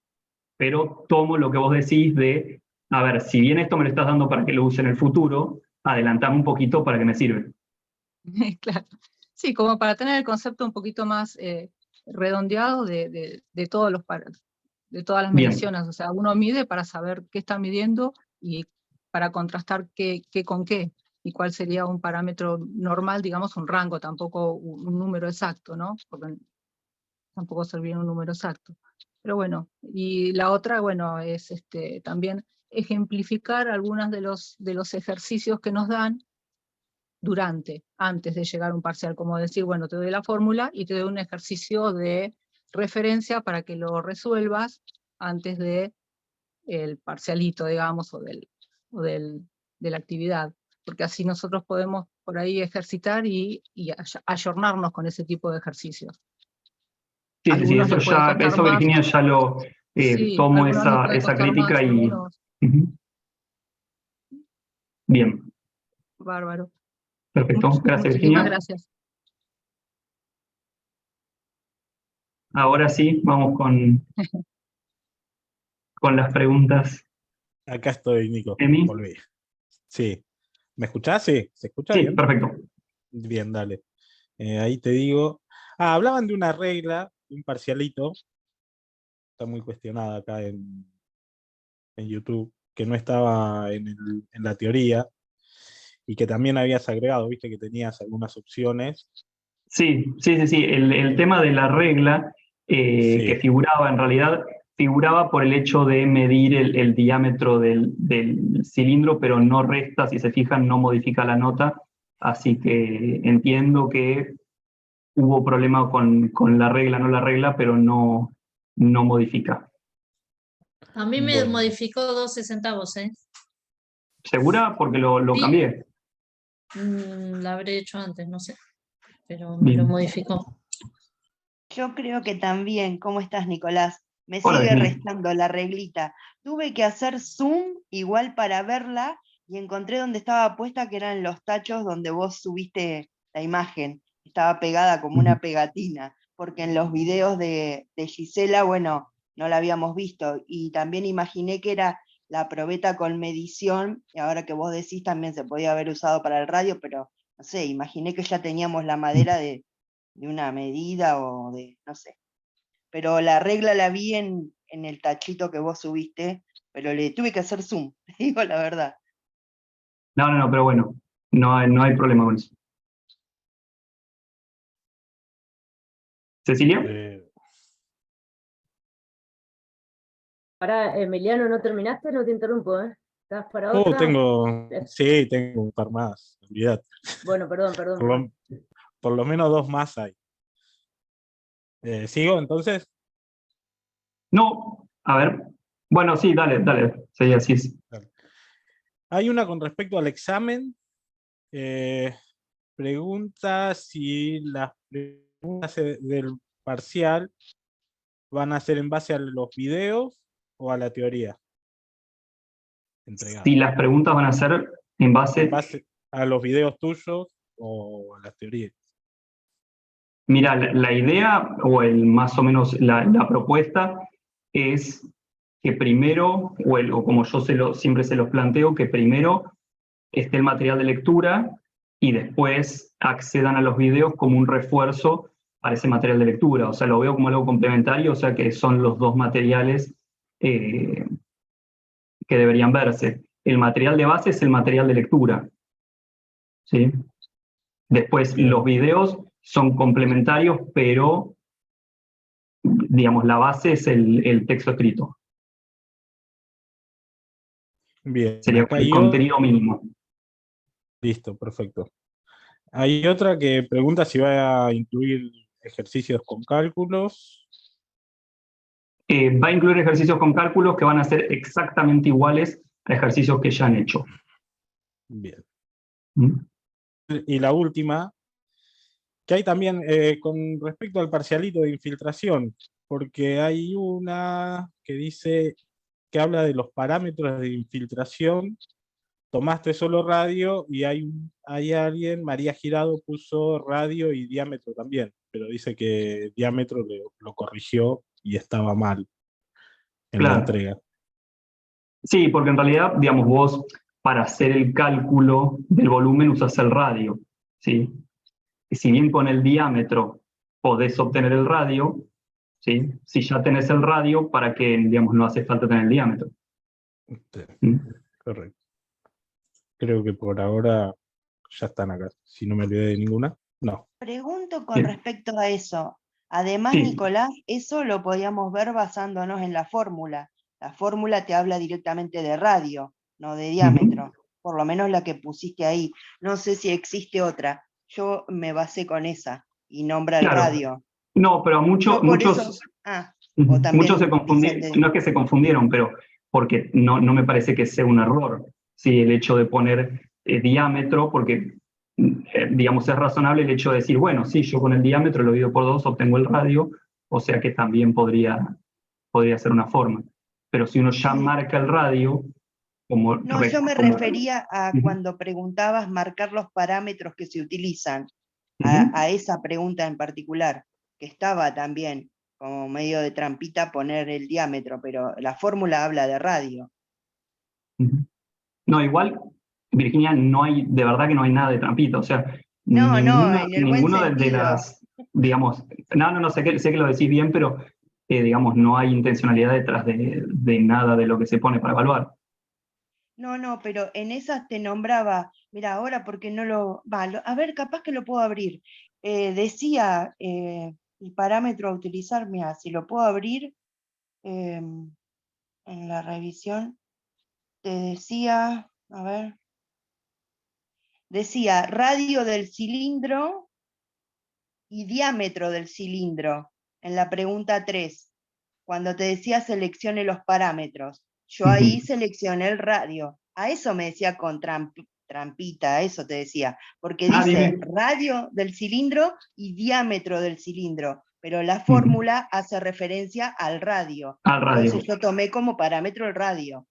pero tomo lo que vos decís de, a ver, si bien esto me lo estás dando para que lo use en el futuro, adelantame un poquito para que me sirve. Claro. Sí, como para tener el concepto un poquito más redondeado de todos de todas las Bien. mediciones. O sea, uno mide para saber qué está midiendo y para contrastar qué con qué, y cuál sería un parámetro normal, digamos, un rango, tampoco un número exacto, ¿no? Porque tampoco serviría un número exacto. Pero bueno, y la otra, bueno, es también ejemplificar algunos de los ejercicios que nos dan antes de llegar a un parcial, como decir, bueno, te doy la fórmula y te doy un ejercicio de referencia para que lo resuelvas antes de el parcialito, digamos, de la actividad, porque así nosotros podemos por ahí ejercitar y ayornarnos con ese tipo de ejercicios. Sí, sí, sí, Algunos les puede costar eso más, Virginia ya lo sí, tomo algunos les puede esa costar crítica más, y... algunos, Ujú. Bien, bárbaro. perfecto. Gracias, Muchísimas Virginia. gracias. Ahora sí, vamos con las preguntas. Acá estoy, Nico. Emi. Volví. Sí. ¿Me escuchás? Sí. ¿Se escucha Sí, bien? perfecto. Bien, dale. Ahí te digo. Hablaban de una regla, un parcialito. Está muy cuestionada acá en YouTube, que no estaba en la teoría y que también habías agregado, viste que tenías algunas opciones. Sí, sí, sí, sí. El tema de la regla que Sí, figuraba, en realidad, figuraba por el hecho de medir el diámetro del cilindro, pero no resta, si se fijan, no modifica la nota. Así que entiendo que hubo problema con la regla, no la regla, pero no modifica. A mí me bueno. modificó 12 centavos, ¿eh? ¿Segura? Porque lo Sí. cambié. La habré hecho antes, no sé, pero me lo Bien. modificó. Yo creo que también, ¿cómo estás, Nicolás? Me Hola, sigue Virginia. restando la reglita. Tuve que hacer zoom igual para verla y encontré donde estaba puesta, que eran los tachos donde vos subiste la imagen. Estaba pegada como una pegatina, porque en los videos de Gisela, bueno, no la habíamos visto. Y también imaginé que era la probeta con medición, y ahora que vos decís también se podía haber usado para el radio, pero no sé, imaginé que ya teníamos la madera de una medida o de, no sé. Pero la regla la vi en el tachito que vos subiste, pero le tuve que hacer zoom, te digo la verdad. No, pero bueno, no hay problema con eso. ¿Cecilia? Pará, Emiliano, ¿no terminaste? No te interrumpo, ¿eh? ¿Estás para otra? tengo un par más, olvidate. Bueno, perdón. Por lo, por lo menos dos más hay. ¿Sigo entonces? No, a ver. Bueno, sí, dale. Sí, así es. Hay una con respecto al examen. Pregunta si las preguntas del parcial van a ser en base a los videos o a la teoría entregada. Si las preguntas van a ser En base, ¿En base a los videos tuyos o a las teorías? mira, la idea o más o menos la propuesta es que primero, o como yo siempre se los planteo, que primero esté el material de lectura y después accedan a los videos como un refuerzo para ese material de lectura. O sea, lo veo como algo complementario, o sea que son los dos materiales que deberían verse. El material de base es el material de lectura, ¿sí? Después, Bien. los videos son complementarios, pero, digamos, la base es el texto escrito. Bien, Sería acá el hay contenido mínimo. listo, perfecto. Hay otra que pregunta si va a incluir ejercicios con cálculos. Va a incluir ejercicios con cálculos que van a ser exactamente iguales a ejercicios que ya han hecho. Bien. ¿Mm? Y la última, que hay también con respecto al parcialito de infiltración, porque hay una que dice que habla de los parámetros de infiltración. Tomaste solo radio y hay alguien, María Girado, puso radio y diámetro también, pero dice que diámetro lo corrigió y estaba mal en la Claro. entrega. Sí, porque en realidad, digamos, vos para hacer el cálculo del volumen usás el radio, ¿sí? Y si bien con el diámetro podés obtener el radio, ¿sí? Si ya tenés el radio, ¿para qué, digamos, no hace falta tener el diámetro? Sí, ¿Mm? correcto. Creo que por ahora ya están acá. Si no me olvidé de ninguna, no. Pregunto con Bien. respecto a eso. Además, Sí. Nicolás, eso lo podíamos ver basándonos en la fórmula. La fórmula te habla directamente de radio, no de diámetro. Por lo menos la que pusiste ahí. No sé si existe otra. Yo me basé con esa y nombra el Claro. radio. No, pero Yo por eso. O también muchos se dicen confundieron, no es que se confundieron, pero porque no me parece que sea un error, ¿sí? El hecho de poner diámetro, porque, digamos, es razonable el hecho de decir, bueno, sí, yo con el diámetro lo divido por 2, obtengo el radio, o sea que también podría ser una forma. Pero si uno ya Sí. marca el radio, como... No, yo me como- refería a Ujú. cuando preguntabas marcar los parámetros que se utilizan, Ujú. a esa pregunta en particular, que estaba también como medio de trampita poner el diámetro, pero la fórmula habla de radio. Ujú. No, igual, Virginia, no hay, de verdad que no hay nada de trampita, o sea, No, en el buen ninguna de sentido. las, digamos, no, sé que lo decís bien, pero, digamos, no hay intencionalidad detrás de nada de lo que se pone para evaluar. No, pero en esas te nombraba, mira, ahora porque no a ver, capaz que lo puedo abrir. Decía el parámetro a utilizar, mira, si lo puedo abrir en la revisión, te decía, a ver, decía radio del cilindro y diámetro del cilindro en la pregunta 3, cuando te decía seleccione los parámetros. Yo ahí seleccioné el radio. A eso me decía con trampita, a eso te decía, porque dice Bien. radio del cilindro y diámetro del cilindro, pero la fórmula hace referencia al radio. Al radio. Entonces yo tomé como parámetro el radio,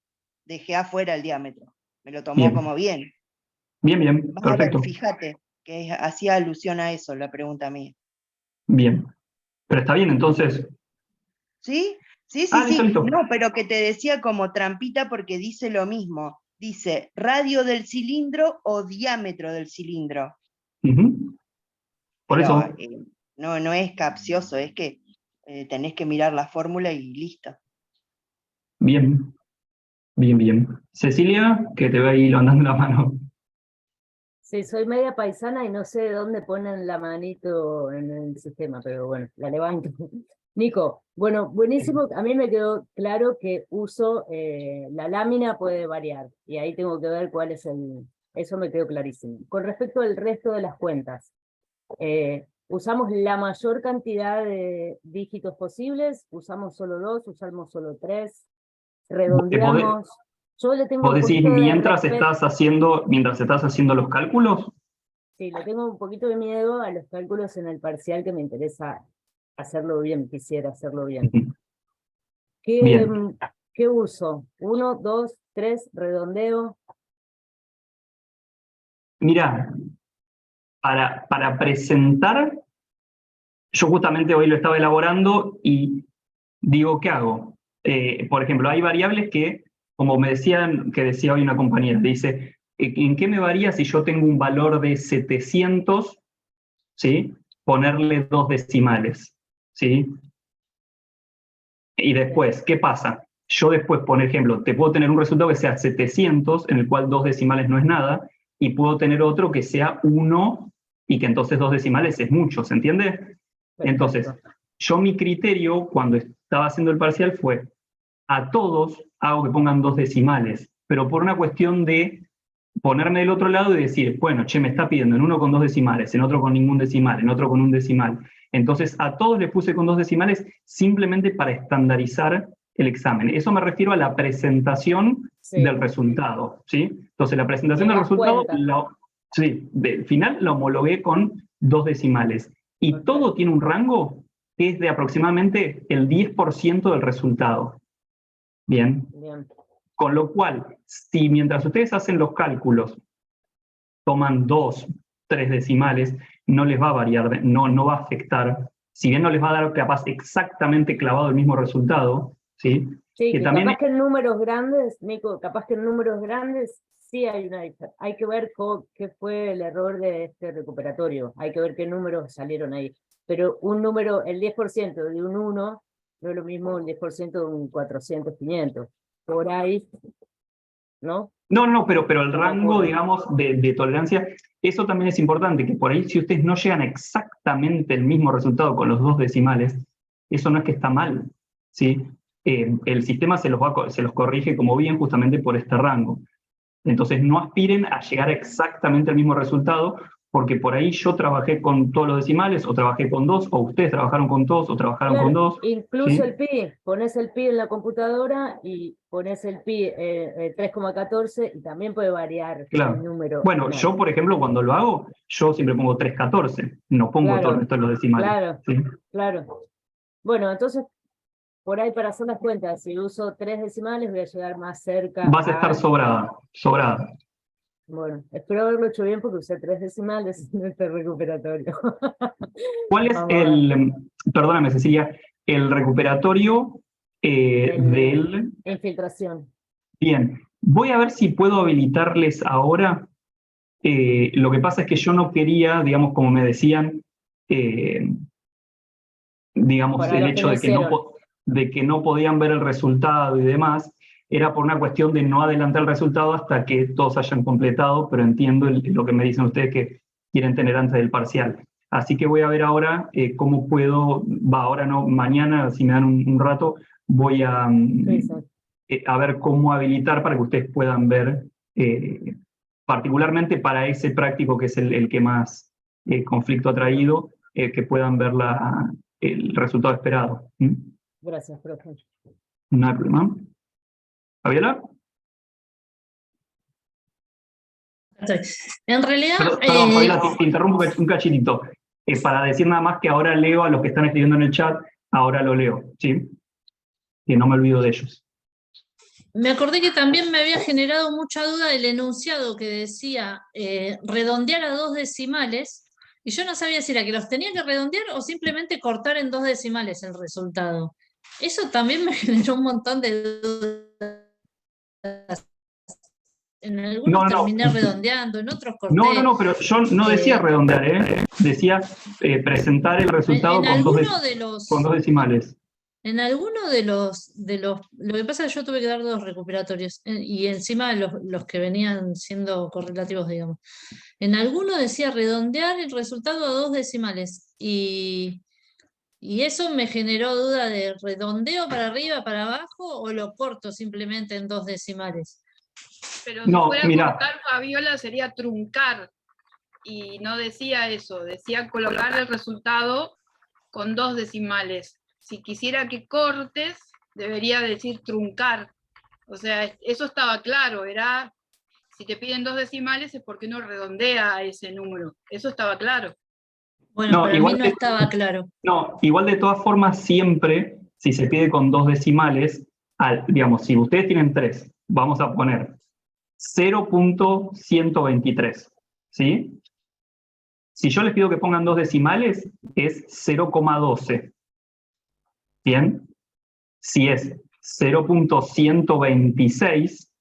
dejé afuera el diámetro, me lo tomó Bien. como bien. Bien, Vas a ver, perfecto. fíjate, que hacía alusión a eso la pregunta mía. Bien. Pero está bien, entonces. ¿Sí? Sí. Listo. No, pero que te decía como trampita porque dice lo mismo. Dice radio del cilindro o diámetro del cilindro. Por Pero eso. no es capcioso, es que tenés que mirar la fórmula y listo. Bien. Cecilia, que te veo ahí levantando la mano. Sí, soy media paisana y no sé de dónde ponen la manito en el sistema, pero bueno, la levanto. Nico, bueno, buenísimo. A mí me quedó claro que uso, la lámina puede variar y ahí tengo que ver cuál es eso me quedó clarísimo. Con respecto al resto de las cuentas, usamos la mayor cantidad de dígitos posibles, usamos solo 2, usamos solo 3, redondeamos. Yo le tengo ¿Vos un decís poquito de mientras respeto. estás haciendo los cálculos? Sí, le tengo un poquito de miedo a los cálculos en el parcial que me interesa hacerlo bien, quisiera hacerlo bien. Bien. ¿Qué uso? 1, 2, 3, redondeo. Mirá, para presentar, yo justamente hoy lo estaba elaborando y digo, ¿qué hago? Por ejemplo, hay variables que, como me decían, que decía hoy una compañera, dice, ¿en qué me varía si yo tengo un valor de 700, ¿sí? Ponerle 2 decimales, ¿sí? Y después, ¿qué pasa? Yo después, por ejemplo, te puedo tener un resultado que sea 700, en el cual 2 decimales no es nada, y puedo tener otro que sea 1, y que entonces 2 decimales es mucho, ¿se entiende? Entonces, yo mi criterio cuando estaba haciendo el parcial fue, a todos hago que pongan 2 decimales, pero por una cuestión de ponerme del otro lado y decir, bueno, che, me está pidiendo en uno con 2 decimales, en otro con ningún decimal, en otro con un decimal. Entonces, a todos les puse con 2 decimales simplemente para estandarizar el examen. Eso me refiero a la presentación del resultado, ¿sí? Entonces, la presentación del resultado, sí, del final la homologué con 2 decimales. Y todo tiene un rango que es de aproximadamente el 10% del resultado. Bien. Con lo cual, si mientras ustedes hacen los cálculos, toman 2, 3 decimales, no les va a variar, no va a afectar, si bien no les va a dar capaz exactamente clavado el mismo resultado, ¿sí? Sí, que también capaz que en números grandes, Nico, capaz que en números grandes sí hay una diferencia. Hay que ver qué fue el error de este recuperatorio, hay que ver qué números salieron ahí. Pero un número, el 10% de un 1, no es lo mismo el 10% de un 400, 500. Por ahí, ¿no? No, pero el rango, digamos, de tolerancia, eso también es importante, que por ahí si ustedes no llegan a exactamente el mismo resultado con los 2 decimales, eso no es que está mal, ¿sí? El sistema se los corrige como bien justamente por este rango. Entonces no aspiren a llegar exactamente al mismo resultado, porque por ahí yo trabajé con todos los decimales, o trabajé con 2, o ustedes trabajaron con 2, o trabajaron con 2. Incluso ¿sí? el pi, pones el pi en la computadora y pones el pi 3,14 y también puede variar Claro. el número. Bueno, final. yo por ejemplo cuando lo hago, yo siempre pongo 3,14, no pongo todo el resto de los decimales. Claro, ¿sí? claro. Bueno, entonces, por ahí para hacer las cuentas, si uso 3 decimales voy a llegar más cerca. Vas a estar sobrada. Bueno, espero haberlo hecho bien porque usé 3 decimales en este recuperatorio. ¿Cuál es perdóname Cecilia, el recuperatorio del... Infiltración. Bien, voy a ver si puedo habilitarles ahora. Lo que pasa es que yo no quería, digamos, como me decían, digamos, Para el los hecho de que no podían ver el resultado y demás, era por una cuestión de no adelantar el resultado hasta que todos hayan completado, pero entiendo lo que me dicen ustedes que quieren tener antes del parcial. Así que voy a ver ahora cómo puedo, ahora no, mañana, si me dan un rato, voy a ver cómo habilitar para que ustedes puedan ver, particularmente para ese práctico que es el que más conflicto ha traído, que puedan ver el resultado esperado. Gracias, profe. No hay problema. ¿Fabiola? En realidad... Perdón, Fabiola, te interrumpo un cachitito. Para decir nada más que ahora leo a los que están escribiendo en el chat, ahora lo leo, ¿sí? Que no me olvido de ellos. Me acordé que también me había generado mucha duda el enunciado que decía redondear a 2 decimales, y yo no sabía si era que los tenía que redondear o simplemente cortar en 2 decimales el resultado. Eso también me generó un montón de dudas. En algunos terminé redondeando, en otros corté. No, pero yo no decía redondear, decía presentar el resultado con 2 decimales. En alguno de los... Lo que pasa es que yo tuve que dar 2 recuperatorios, y encima los que venían siendo correlativos, digamos. En alguno decía redondear el resultado a 2 decimales, y eso me generó duda de redondeo para arriba, para abajo, o lo corto simplemente en 2 decimales. Pero si fuera cortar, Fabiola, sería truncar, y no decía eso, decía colocar el resultado con 2 decimales. Si quisiera que cortes, debería decir truncar. O sea, eso estaba claro, si te piden 2 decimales es porque uno redondea a ese número. Eso estaba claro. Bueno, para mí no estaba claro. No, igual de todas formas siempre, si se pide con 2 decimales, digamos, si ustedes tienen 3, vamos a poner 0.123, ¿sí? Si yo les pido que pongan 2 decimales, es 0,12. ¿Bien? Si es 0,126,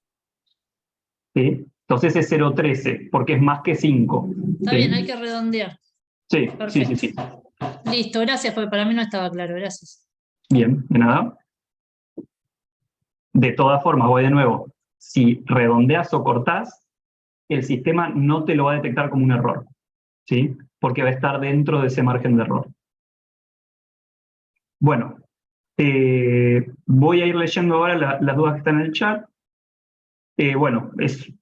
¿sí? Entonces es 0,13, porque es más que 5. Está ¿sí? bien, hay que redondear. Sí, Perfecto. sí. Listo, gracias, porque para mí no estaba claro, gracias. Bien, de nada. De todas formas, voy de nuevo. Si redondeas o cortás, el sistema no te lo va a detectar como un error, ¿sí? Porque va a estar dentro de ese margen de error. Bueno, voy a ir leyendo ahora las dudas que están en el chat. Bueno,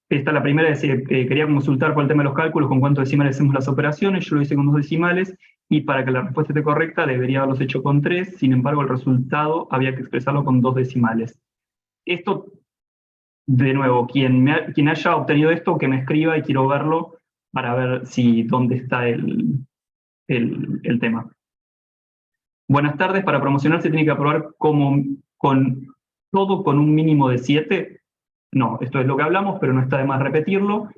esta la primera, es quería consultar por el tema de los cálculos, con cuántos decimales hacemos las operaciones. Yo lo hice con 2 decimales, y para que la respuesta esté correcta debería haberlos hecho con 3, sin embargo el resultado había que expresarlo con 2 decimales. Esto, de nuevo, quien haya obtenido esto, que me escriba y quiero verlo para ver dónde está el tema. Buenas tardes, para promocionar se tiene que aprobar todo con un mínimo de 7. No, esto es lo que hablamos, pero no está de más repetirlo.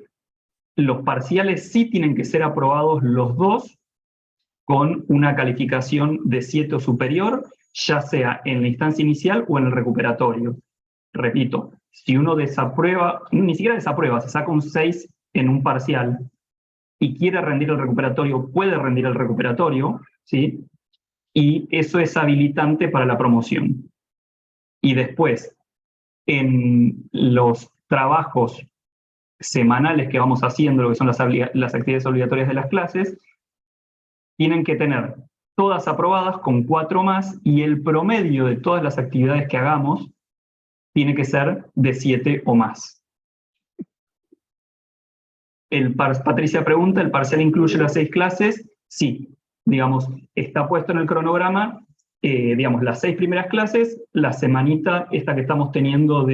Los parciales sí tienen que ser aprobados los dos con una calificación de 7 o superior, ya sea en la instancia inicial o en el recuperatorio. Repito, si uno desaprueba, ni siquiera desaprueba, se saca un 6 en un parcial y quiere rendir el recuperatorio, puede rendir el recuperatorio, ¿sí? Y eso es habilitante para la promoción. Y después, en los trabajos semanales que vamos haciendo, lo que son las actividades obligatorias de las clases, tienen que tener todas aprobadas con 4 más, y el promedio de todas las actividades que hagamos tiene que ser de 7 o más. Patricia pregunta, ¿el parcial incluye las 6 clases? Sí, digamos, está puesto en el cronograma, digamos, las 6 primeras clases, la semanita esta que estamos teniendo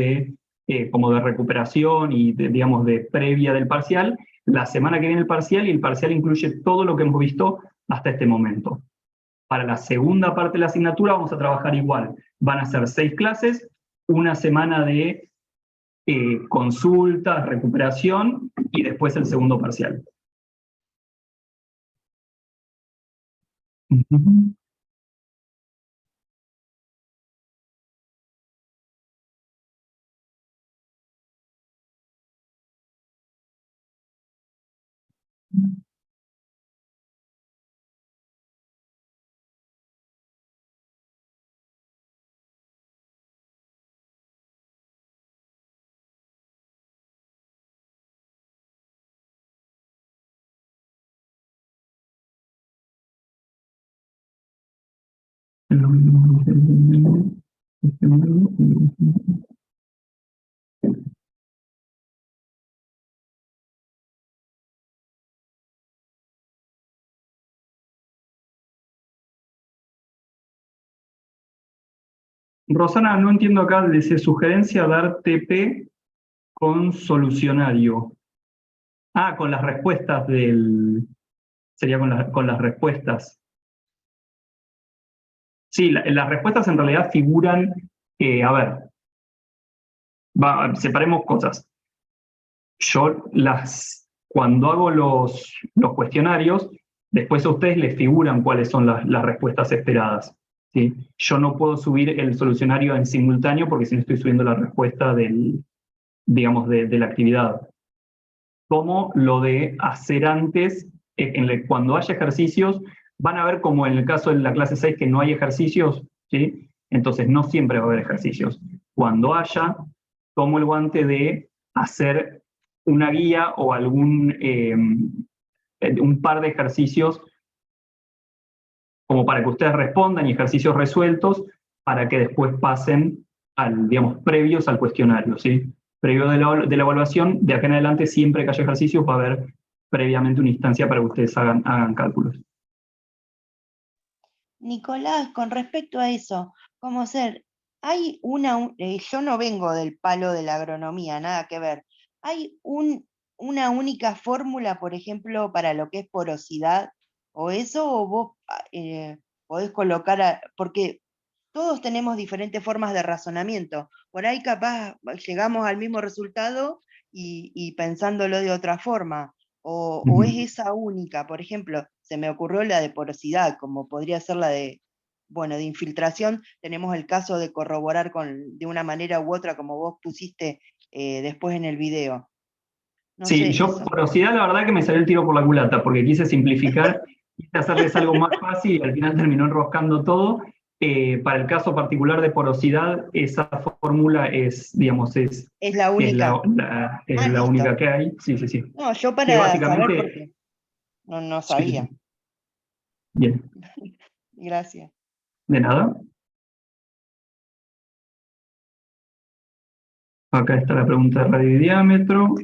como de recuperación y digamos, de previa del parcial, la semana que viene el parcial, y el parcial incluye todo lo que hemos visto hasta este momento. Para la segunda parte de la asignatura vamos a trabajar igual. Van a ser 6 clases, una semana de consultas, recuperación, y después el segundo parcial. Rosana, no entiendo acá, dice sugerencia dar TP con solucionario. Ah, con las respuestas sería con las respuestas. Sí, las respuestas en realidad figuran, a ver, separemos cosas. Yo cuando hago los cuestionarios, después a ustedes les figuran cuáles son las respuestas esperadas, ¿sí? Yo no puedo subir el solucionario en simultáneo porque si no estoy subiendo la respuesta digamos, de la actividad. Como lo de hacer antes, cuando haya ejercicios, van a ver como en el caso de la clase 6 que no hay ejercicios, ¿sí? Entonces no siempre va a haber ejercicios. Cuando haya, tomo el guante de hacer una guía o un par de ejercicios como para que ustedes respondan, y ejercicios resueltos para que después pasen digamos, previos al cuestionario, ¿sí? Previo de la evaluación, de acá en adelante, siempre que haya ejercicios va a haber previamente una instancia para que ustedes hagan cálculos. Nicolás, con respecto a eso, ¿cómo ser? Hay yo no vengo del palo de la agronomía, nada que ver. ¿Hay una única fórmula, por ejemplo, para lo que es porosidad? ¿O eso, o vos podés colocar, porque todos tenemos diferentes formas de razonamiento? Por ahí capaz llegamos al mismo resultado y pensándolo de otra forma. o es esa única. Por ejemplo, se me ocurrió la de porosidad, como podría ser la de, bueno, de infiltración. Tenemos el caso de corroborar de una manera u otra, como vos pusiste después en el video. No Sí, sé, yo eso. porosidad la verdad que me salió el tiro por la culata, porque quise simplificar, quise hacerles algo más fácil y al final terminó enroscando todo. Para el caso particular de porosidad, esa fórmula es, digamos, Es la única. es la Listo. única que hay. Sí, sí, sí. No, yo Que para básicamente, saber porque no sabía. sí, bien, Gracias. de nada. Acá está la pregunta de radio y diámetro.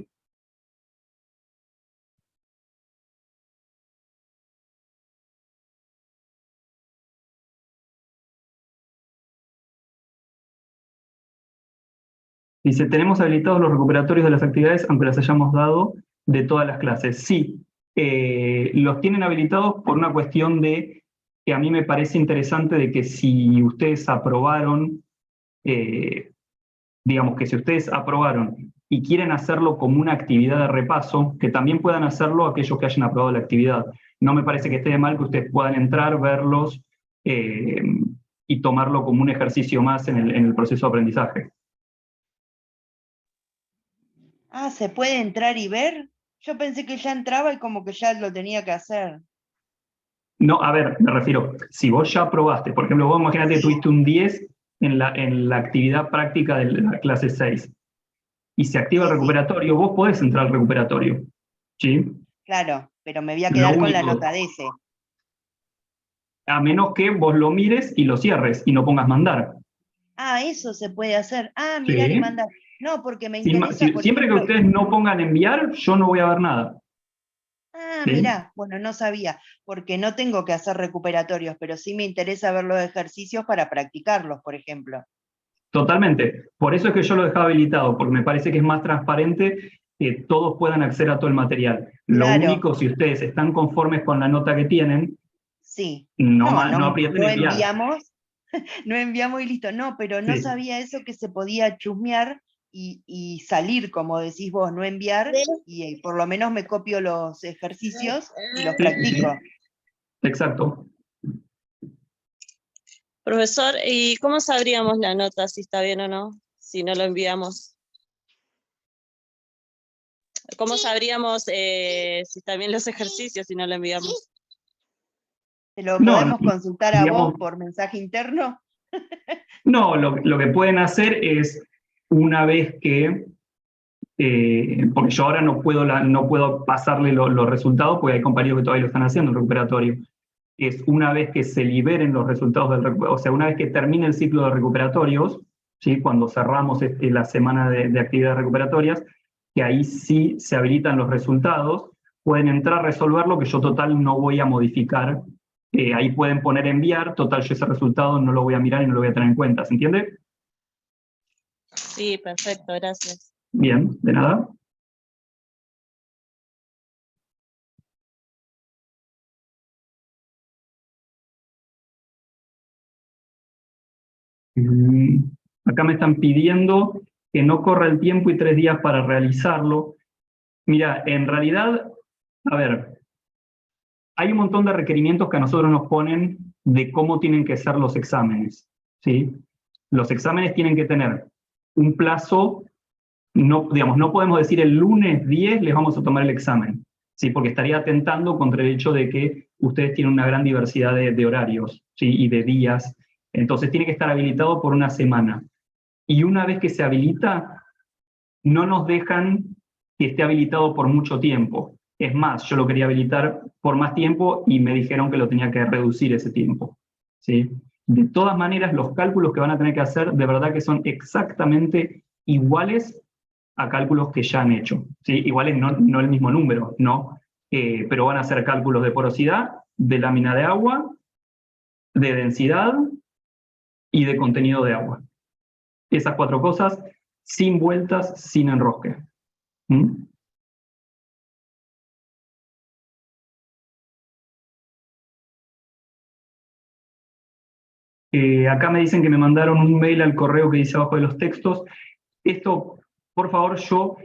Dice, ¿tenemos habilitados los recuperatorios de las actividades aunque las hayamos dado de todas las clases? Sí, los tienen habilitados por una cuestión de que a mí me parece interesante de que si ustedes aprobaron, digamos que si ustedes aprobaron y quieren hacerlo como una actividad de repaso, que también puedan hacerlo aquellos que hayan aprobado la actividad. No me parece que esté de mal que ustedes puedan entrar, verlos y tomarlo como un ejercicio más en el proceso de aprendizaje. Ah, ¿se puede entrar y ver? Yo pensé que ya entraba y como que ya lo tenía que hacer. No, a ver, me refiero, si vos ya aprobaste, por ejemplo, vos imaginate que tuviste un 10 en la actividad práctica de la clase 6 y se activa el recuperatorio, vos podés entrar al recuperatorio, ¿sí? Claro, pero me voy a Lo quedar con la único, nota de ese. a menos que vos lo mires y lo cierres y no pongas mandar. Ah, eso se puede hacer. Ah, mirá y Sí. mandar. No, porque me interesa, por Siempre que ejemplo. ustedes no pongan enviar, yo no voy a ver nada. Ah, ¿Sí? mirá, bueno, no sabía, porque no tengo que hacer recuperatorios, pero sí me interesa ver los ejercicios para practicarlos, por ejemplo. Totalmente. Por eso es que yo lo dejaba habilitado, porque me parece que es más transparente que todos puedan acceder a todo el material. Lo Claro. único, si ustedes están conformes con la nota que tienen, Sí. no aprieten enviar. Enviamos, no enviamos y listo. No, pero no Sí. sabía eso que se podía chusmear y salir, como decís vos, no enviar, y por lo menos me copio los ejercicios y los practico. Exacto. Profesor, ¿y cómo sabríamos la nota si está bien o no, si no lo enviamos? ¿Cómo sabríamos si están bien los ejercicios si no lo enviamos? ¿Te lo No, podemos consultar a digamos, vos por mensaje interno? No, lo que pueden hacer es, una vez que, porque yo ahora no puedo pasarle los resultados, porque hay compañeros que todavía lo están haciendo en recuperatorio, es una vez que se liberen los resultados del recuperatorio, o sea, una vez que termine el ciclo de recuperatorios, ¿sí? Cuando cerramos la semana de actividades recuperatorias, que ahí sí se habilitan los resultados, pueden entrar a resolverlo, que yo total no voy a modificar. Ahí pueden poner enviar, total yo ese resultado no lo voy a mirar y no lo voy a tener en cuenta, ¿se entiende? Sí, perfecto, gracias. Bien, de nada. Acá me están pidiendo que no corra el tiempo y 3 días para realizarlo. Mira, en realidad, a ver, hay un montón de requerimientos que a nosotros nos ponen de cómo tienen que ser los exámenes, ¿sí? Los exámenes tienen que tener un plazo, no, digamos, no podemos decir el lunes 10 les vamos a tomar el examen, ¿sí? Porque estaría atentando contra el hecho de que ustedes tienen una gran diversidad de horarios, ¿sí? Y de días. Entonces tiene que estar habilitado por una semana. Y una vez que se habilita, no nos dejan que esté habilitado por mucho tiempo. Es más, yo lo quería habilitar por más tiempo y me dijeron que lo tenía que reducir ese tiempo, ¿sí? De todas maneras, los cálculos que van a tener que hacer, de verdad que son exactamente iguales a cálculos que ya han hecho, ¿sí? Iguales no el mismo número, no, pero van a ser cálculos de porosidad, de lámina de agua, de densidad y de contenido de agua. Esas 4 cosas, sin vueltas, sin enrosque. ¿Mm? Acá me dicen que me mandaron un mail al correo que dice abajo de los textos. Esto, por favor, yo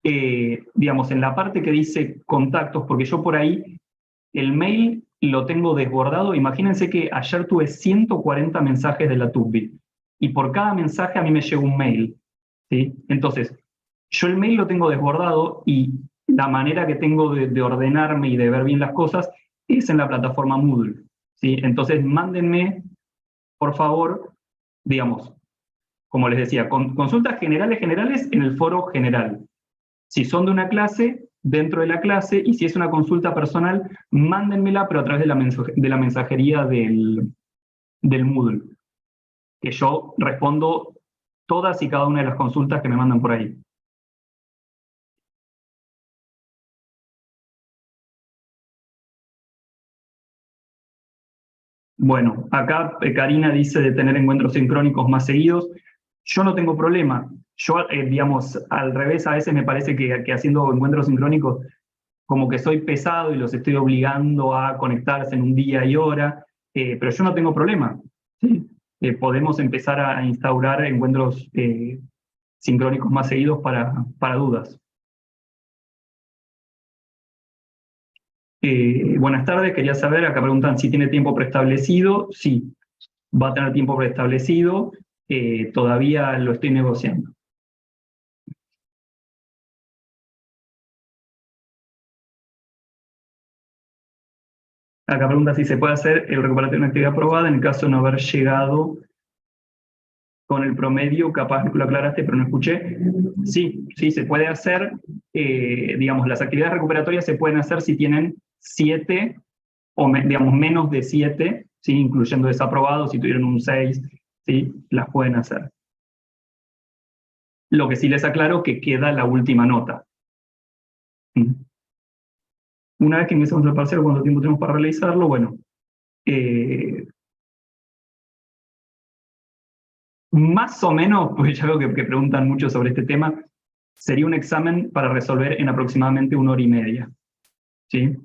digamos, en la parte que dice contactos, porque yo por ahí el mail lo tengo desbordado. Imagínense que ayer tuve 140 mensajes de la TUCBI, y por cada mensaje a mí me llega un mail, ¿sí? Entonces, yo el mail lo tengo desbordado, y la manera que tengo de ordenarme y de ver bien las cosas es en la plataforma Moodle, ¿sí? Entonces, mándenme, por favor, digamos, como les decía, consultas generales en el foro general. Si son de una clase, dentro de la clase, y si es una consulta personal, mándenmela, pero a través de la mensajería del Moodle, que yo respondo todas y cada una de las consultas que me mandan por ahí. Bueno, acá Karina dice de tener encuentros sincrónicos más seguidos. Yo no tengo problema. Yo, digamos, al revés, a veces me parece que haciendo encuentros sincrónicos como que soy pesado y los estoy obligando a conectarse en un día y hora, pero yo no tengo problema, ¿sí? Podemos empezar a instaurar encuentros sincrónicos más seguidos para dudas. Buenas tardes, quería saber, acá preguntan si tiene tiempo preestablecido. Sí, va a tener tiempo preestablecido, todavía lo estoy negociando. Acá pregunta si se puede hacer el recuperatorio de una actividad aprobada en el caso de no haber llegado con el promedio, capaz lo aclaraste pero no escuché. Sí, sí, se puede hacer. Digamos, las actividades recuperatorias se pueden hacer si tienen 7 o digamos menos de 7, ¿sí? Incluyendo desaprobados, si tuvieron un 6, ¿sí? Las pueden hacer. Lo que sí les aclaro que queda la última nota. Una vez que ingresamos al parcial, ¿cuánto tiempo tenemos para realizarlo? Bueno, más o menos, pues ya veo que preguntan mucho sobre este tema, sería un examen para resolver en aproximadamente 1 hora y media, ¿sí?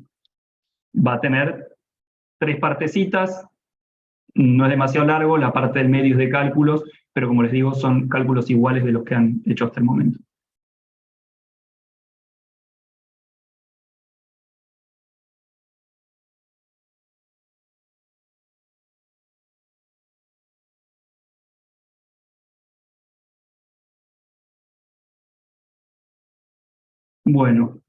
Va a tener 3 partecitas, no es demasiado largo, la parte del medio es de cálculos, pero como les digo, son cálculos iguales de los que han hecho hasta el momento. Bueno,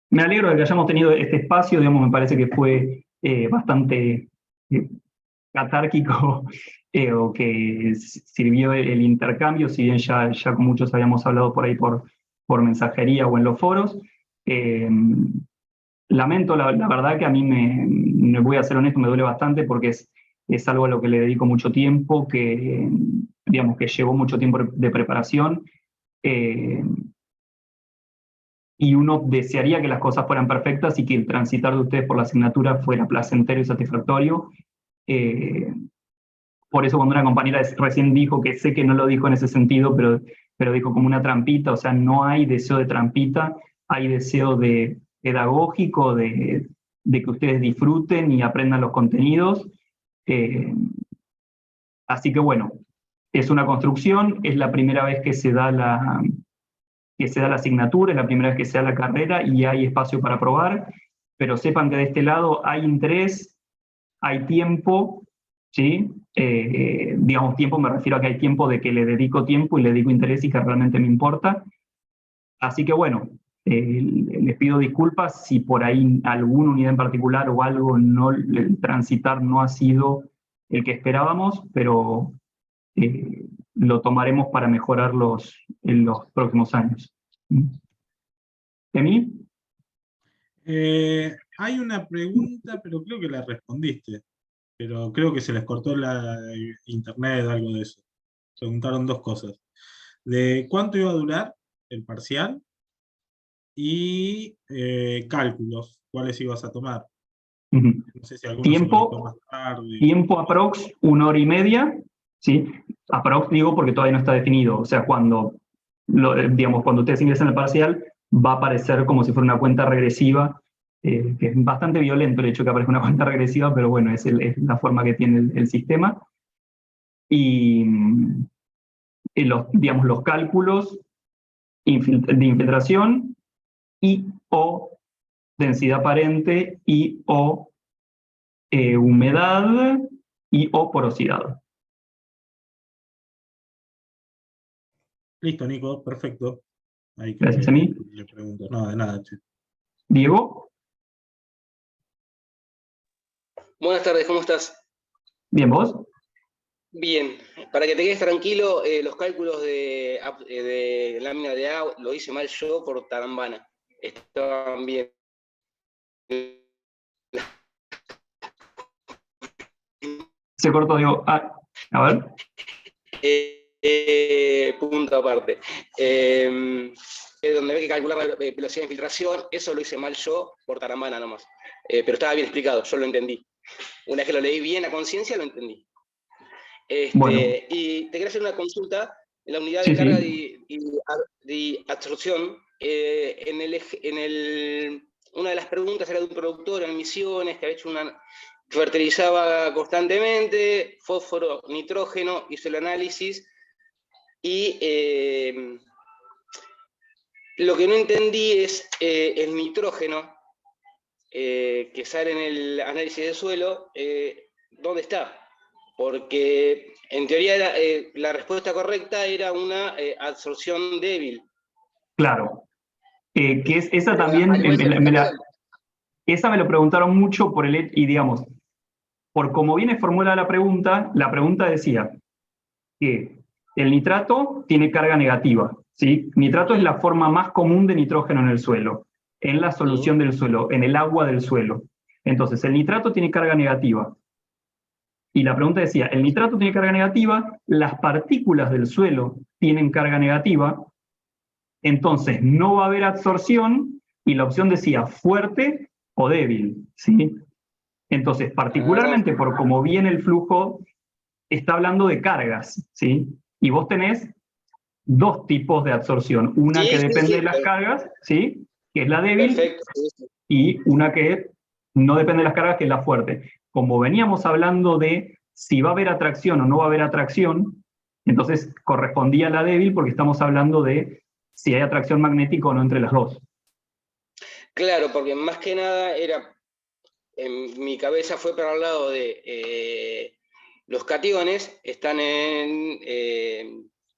me alegro de que hayamos tenido este espacio, digamos, me parece que fue bastante catárquico, o que sirvió el intercambio, si bien ya con muchos habíamos hablado por ahí por mensajería o en los foros. Lamento, la verdad que a mí me voy a ser honesto, me duele bastante porque es algo a lo que le dedico mucho tiempo, que digamos que llevó mucho tiempo de preparación, y uno desearía que las cosas fueran perfectas y que el transitar de ustedes por la asignatura fuera placentero y satisfactorio. Por eso cuando una compañera recién dijo, que sé que no lo dijo en ese sentido, pero dijo como una trampita, o sea, no hay deseo de trampita, hay deseo de pedagógico, de que ustedes disfruten y aprendan los contenidos. Así que bueno, es una construcción, es la primera vez que se da la asignatura, es la primera vez que se da la carrera y hay espacio para probar, pero sepan que de este lado hay interés, hay tiempo, ¿sí? Digamos, tiempo me refiero a que hay tiempo de que le dedico tiempo y le dedico interés y que realmente me importa. Así que bueno, les pido disculpas si por ahí alguna unidad en particular o algo, el transitar no ha sido el que esperábamos, pero lo tomaremos para mejorarlos en los próximos años. ¿Emi? Hay una pregunta, pero creo que la respondiste. Pero creo que se les cortó la internet, algo de eso. Preguntaron 2 cosas. De cuánto iba a durar el parcial y cálculos, cuáles ibas a tomar. No sé si alguno se conectó más tarde. Tiempo aprox 1 hora y media, ¿sí? Aprox digo porque todavía no está definido, o sea, cuando ustedes ingresan al parcial, va a aparecer como si fuera una cuenta regresiva, que es bastante violento el hecho de que aparezca una cuenta regresiva, pero bueno, es la forma que tiene el sistema. Y los cálculos de infiltración y o densidad aparente y o humedad y o porosidad. Listo, Nico, perfecto. Ahí Gracias a mí. le pregunto. No, de nada, che. Diego. Buenas tardes, ¿cómo estás? Bien, ¿vos? Bien, para que te quedes tranquilo, los cálculos de lámina de agua lo hice mal yo por tarambana. Estaban bien. Se cortó, Diego. A ver. Punto aparte. Donde hay que calcular la velocidad de infiltración, eso lo hice mal yo por tarambana nomás. Pero estaba bien explicado, yo lo entendí. Una vez que lo leí bien a conciencia, lo entendí. Bueno. Y te quería hacer una consulta en la unidad Sí, de carga sí. y absorción. Una de las preguntas era de un productor en Misiones que había hecho fertilizaba constantemente, fósforo, nitrógeno, hizo el análisis y lo que no entendí es el nitrógeno que sale en el análisis del suelo, ¿dónde está? Porque en teoría la respuesta correcta era una absorción débil. Claro. Que es, esa también, esa me lo preguntaron mucho por y digamos, por cómo viene formulada la pregunta decía que el nitrato tiene carga negativa, ¿sí? Nitrato es la forma más común de nitrógeno en el suelo, en la solución del suelo, en el agua del suelo. Entonces, el nitrato tiene carga negativa. Y la pregunta decía, el nitrato tiene carga negativa, las partículas del suelo tienen carga negativa, entonces no va a haber absorción, y la opción decía fuerte o débil, ¿sí? Entonces, particularmente por cómo viene el flujo, está hablando de cargas, ¿sí? Y vos tenés dos tipos de absorción, una que depende de las cargas, ¿sí? Que es la débil, y una que no depende de las cargas, que es la fuerte. Como veníamos hablando de si va a haber atracción o no va a haber atracción, entonces correspondía a la débil porque estamos hablando de si hay atracción magnética o no entre las dos. Claro, porque más que nada en mi cabeza fue para el lado de los cationes, están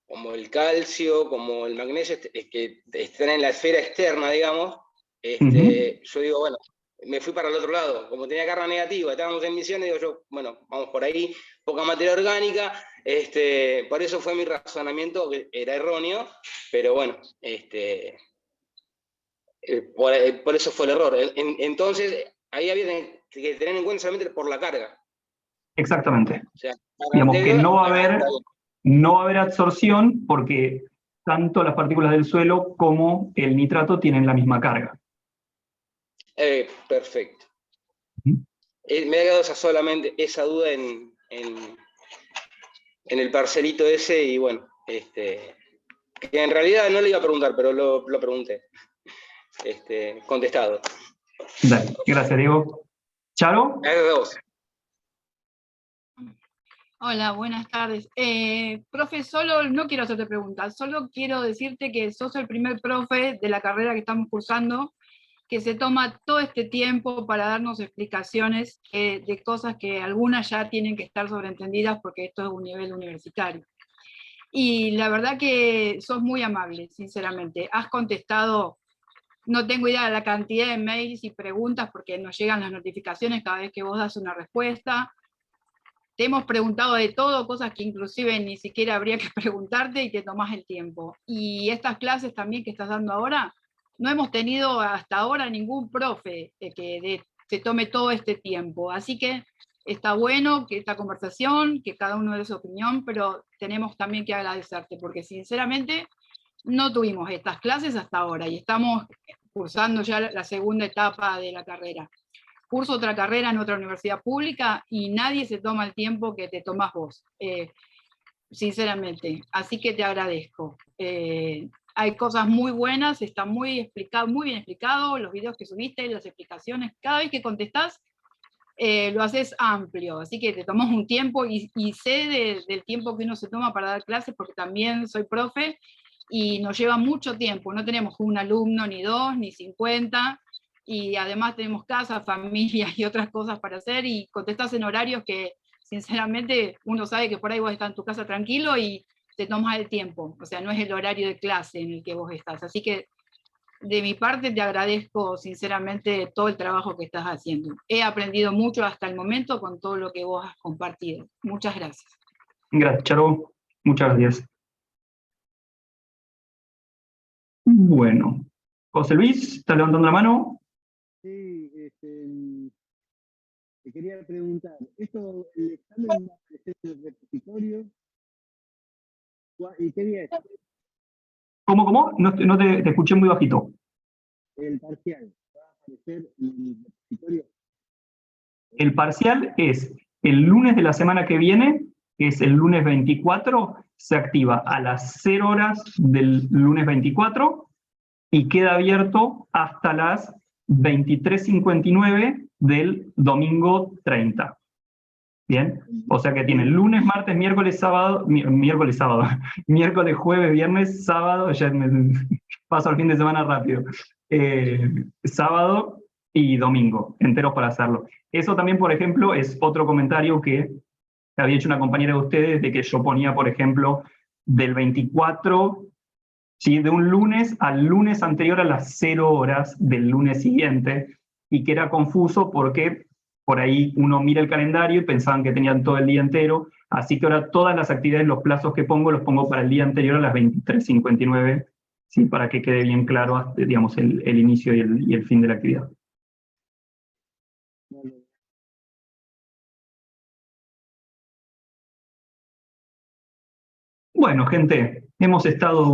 como el calcio, como el magnesio, que están en la esfera externa, digamos. Yo digo, bueno, me fui para el otro lado, como tenía carga negativa, estábamos en Misiones, digo yo, bueno, vamos por ahí, poca materia orgánica, por eso fue mi razonamiento, que era erróneo, pero bueno, por eso fue el error. Entonces, ahí había que tener en cuenta solamente por la carga. Exactamente. O sea, digamos que no va a haber absorción porque tanto las partículas del suelo como el nitrato tienen la misma carga. Perfecto. Me ha quedado solamente esa duda en el parcelito ese y bueno, que en realidad no le iba a preguntar, pero lo pregunté. Contestado. Dale, gracias, Diego. ¿Charo? Gracias a vos. Hola, buenas tardes. Profe, no quiero hacerte preguntas, solo quiero decirte que sos el primer profe de la carrera que estamos cursando que se toma todo este tiempo para darnos explicaciones de cosas que algunas ya tienen que estar sobreentendidas porque esto es un nivel universitario. Y la verdad que sos muy amable, sinceramente. Has contestado, no tengo idea de la cantidad de mails y preguntas porque nos llegan las notificaciones cada vez que vos das una respuesta. Te hemos preguntado de todo, cosas que inclusive ni siquiera habría que preguntarte y te tomás el tiempo. Y estas clases también que estás dando ahora, no hemos tenido hasta ahora ningún profe que se tome todo este tiempo. Así que está bueno que esta conversación, que cada uno dé su opinión, pero tenemos también que agradecerte, porque sinceramente no tuvimos estas clases hasta ahora y estamos cursando ya la segunda etapa de la carrera. Curso otra carrera en otra universidad pública y nadie se toma el tiempo que te tomás vos, sinceramente. Así que te agradezco. Hay cosas muy buenas, está muy bien explicado, los videos que subiste, las explicaciones. Cada vez que contestás, lo haces amplio, así que te tomas un tiempo y sé del tiempo que uno se toma para dar clases, porque también soy profe y nos lleva mucho tiempo, no tenemos un alumno, ni 2, ni 50, y además tenemos casa, familia y otras cosas para hacer, y contestás en horarios que sinceramente uno sabe que por ahí vos estás en tu casa tranquilo y te tomas el tiempo, o sea, no es el horario de clase en el que vos estás, así que de mi parte te agradezco sinceramente todo el trabajo que estás haciendo. He aprendido mucho hasta el momento con todo lo que vos has compartido. Muchas gracias. Gracias, Charo. Muchas gracias. Bueno, José Luis, ¿estás levantando la mano? Sí, te quería preguntar, ¿esto, el examen va a aparecer en el repositorio? ¿Y qué día es? ¿Cómo? No te escuché muy bajito. El parcial, ¿va a aparecer en el repositorio? El parcial es el lunes de la semana que viene, que es el lunes 24, se activa a las 0 horas del lunes 24 y queda abierto hasta las 23:59 del domingo 30. ¿Bien? O sea que tiene lunes, martes, miércoles, miércoles, jueves, viernes, sábado, ya me paso el fin de semana rápido, sábado y domingo, enteros para hacerlo. Eso también, por ejemplo, es otro comentario que había hecho una compañera de ustedes, de que yo ponía, por ejemplo, del 24, ¿sí?, de un lunes al lunes anterior a las 0 horas del lunes siguiente, y que era confuso porque por ahí uno mira el calendario y pensaban que tenían todo el día entero, así que ahora todas las actividades, los plazos que pongo, los pongo para el día anterior a las 23:59, ¿sí?, para que quede bien claro, digamos, el inicio y el fin de la actividad. Bueno, gente, hemos estado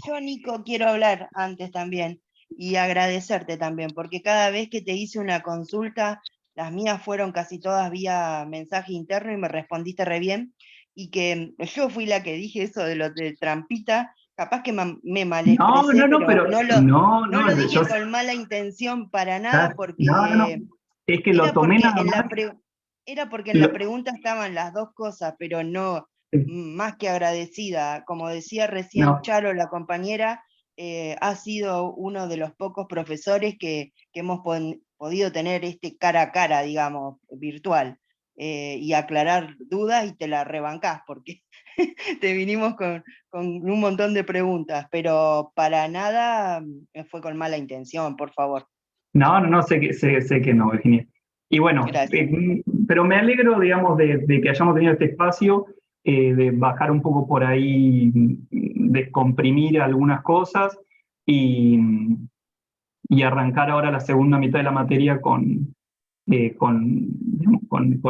Yo, Nico, quiero hablar antes también y agradecerte también, porque cada vez que te hice una consulta, las mías fueron casi todas vía mensaje interno y me respondiste re bien, y que yo fui la que dije eso de lo de trampita, capaz que me malexpresé, pero no lo dije con mala intención para nada, porque no. Es que lo tomé nada más. Era porque en la pregunta estaban las dos cosas, pero no, más que agradecida. Como decía recién Charo, la compañera, ha sido uno de los pocos profesores que hemos podido tener cara a cara, digamos, virtual, y aclarar dudas, y te la rebancás, porque te vinimos con un montón de preguntas, pero para nada fue con mala intención, por favor. No, sé que no, Virginia. Y bueno, pero me alegro, digamos, de que hayamos tenido este espacio, de bajar un poco por ahí, descomprimir algunas cosas y arrancar ahora la segunda mitad de la materia con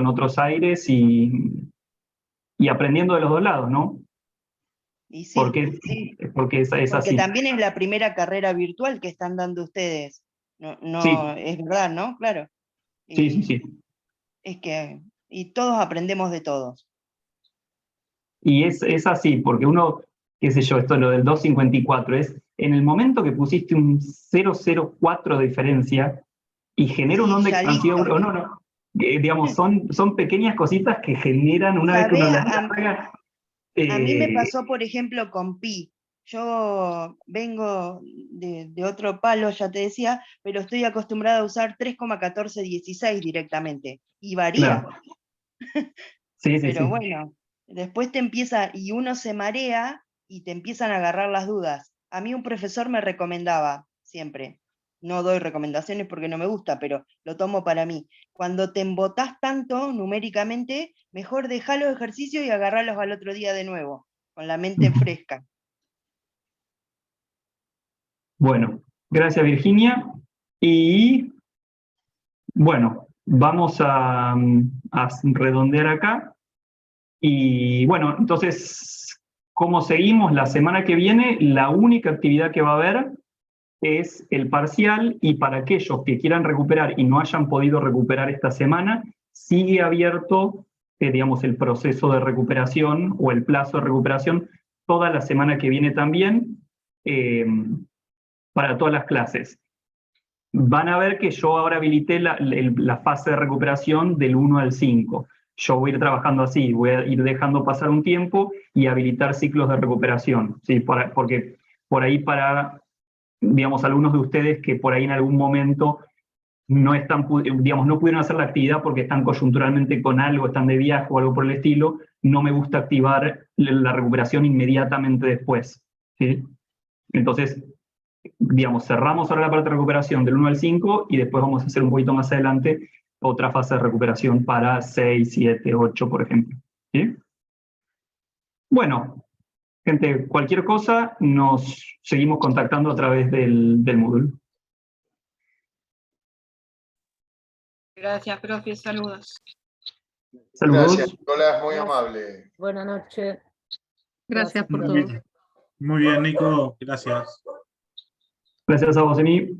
otros aires y aprendiendo de los dos lados, ¿no? Y sí, porque es así. Porque también es la primera carrera virtual que están dando ustedes. No, sí. Es verdad, ¿no? Claro. Sí. Es que, y todos aprendemos de todos. Y es así, porque uno, qué sé yo, esto lo del 254, es en el momento que pusiste un 0,04 de diferencia y genera un onda expansiva, digamos, son pequeñas cositas que generan una vez que uno las haga. A mí me pasó, por ejemplo, con pi. Yo vengo de otro palo, ya te decía, pero estoy acostumbrada a usar 3,1416 directamente, y varía. Claro. Sí. Pero bueno, después y uno se marea y te empiezan a agarrar las dudas. A mí un profesor me recomendaba siempre, no doy recomendaciones porque no me gusta, pero lo tomo para mí. Cuando te embotás tanto numéricamente, mejor dejá los ejercicios y agarrarlos al otro día de nuevo, con la mente fresca. Bueno, gracias Virginia. Y bueno, vamos a redondear acá. Y bueno, entonces, ¿cómo seguimos? La semana que viene, la única actividad que va a haber es el parcial, y para aquellos que quieran recuperar y no hayan podido recuperar esta semana, sigue abierto, digamos, el proceso de recuperación o el plazo de recuperación toda la semana que viene también, para todas las clases. van a ver que yo ahora habilité la fase de recuperación del 1 al 5. Yo voy a ir trabajando así, voy a ir dejando pasar un tiempo y habilitar ciclos de recuperación, ¿sí? Porque por ahí para, digamos, algunos de ustedes que por ahí en algún momento no no pudieron hacer la actividad porque están coyunturalmente con algo, están de viaje o algo por el estilo, no me gusta activar la recuperación inmediatamente después, ¿sí? Entonces, digamos, cerramos ahora la parte de recuperación del 1 al 5 y después vamos a hacer un poquito más adelante otra fase de recuperación para 6, 7, 8, por ejemplo, ¿sí? Bueno, gente, cualquier cosa nos seguimos contactando a través del módulo. Gracias, profe, saludos. Saludos. Gracias, Nicolás, muy amable. Buenas noches. Gracias por Muy todo. bien. Muy bien, Nico, gracias. Gracias a vos, Emi.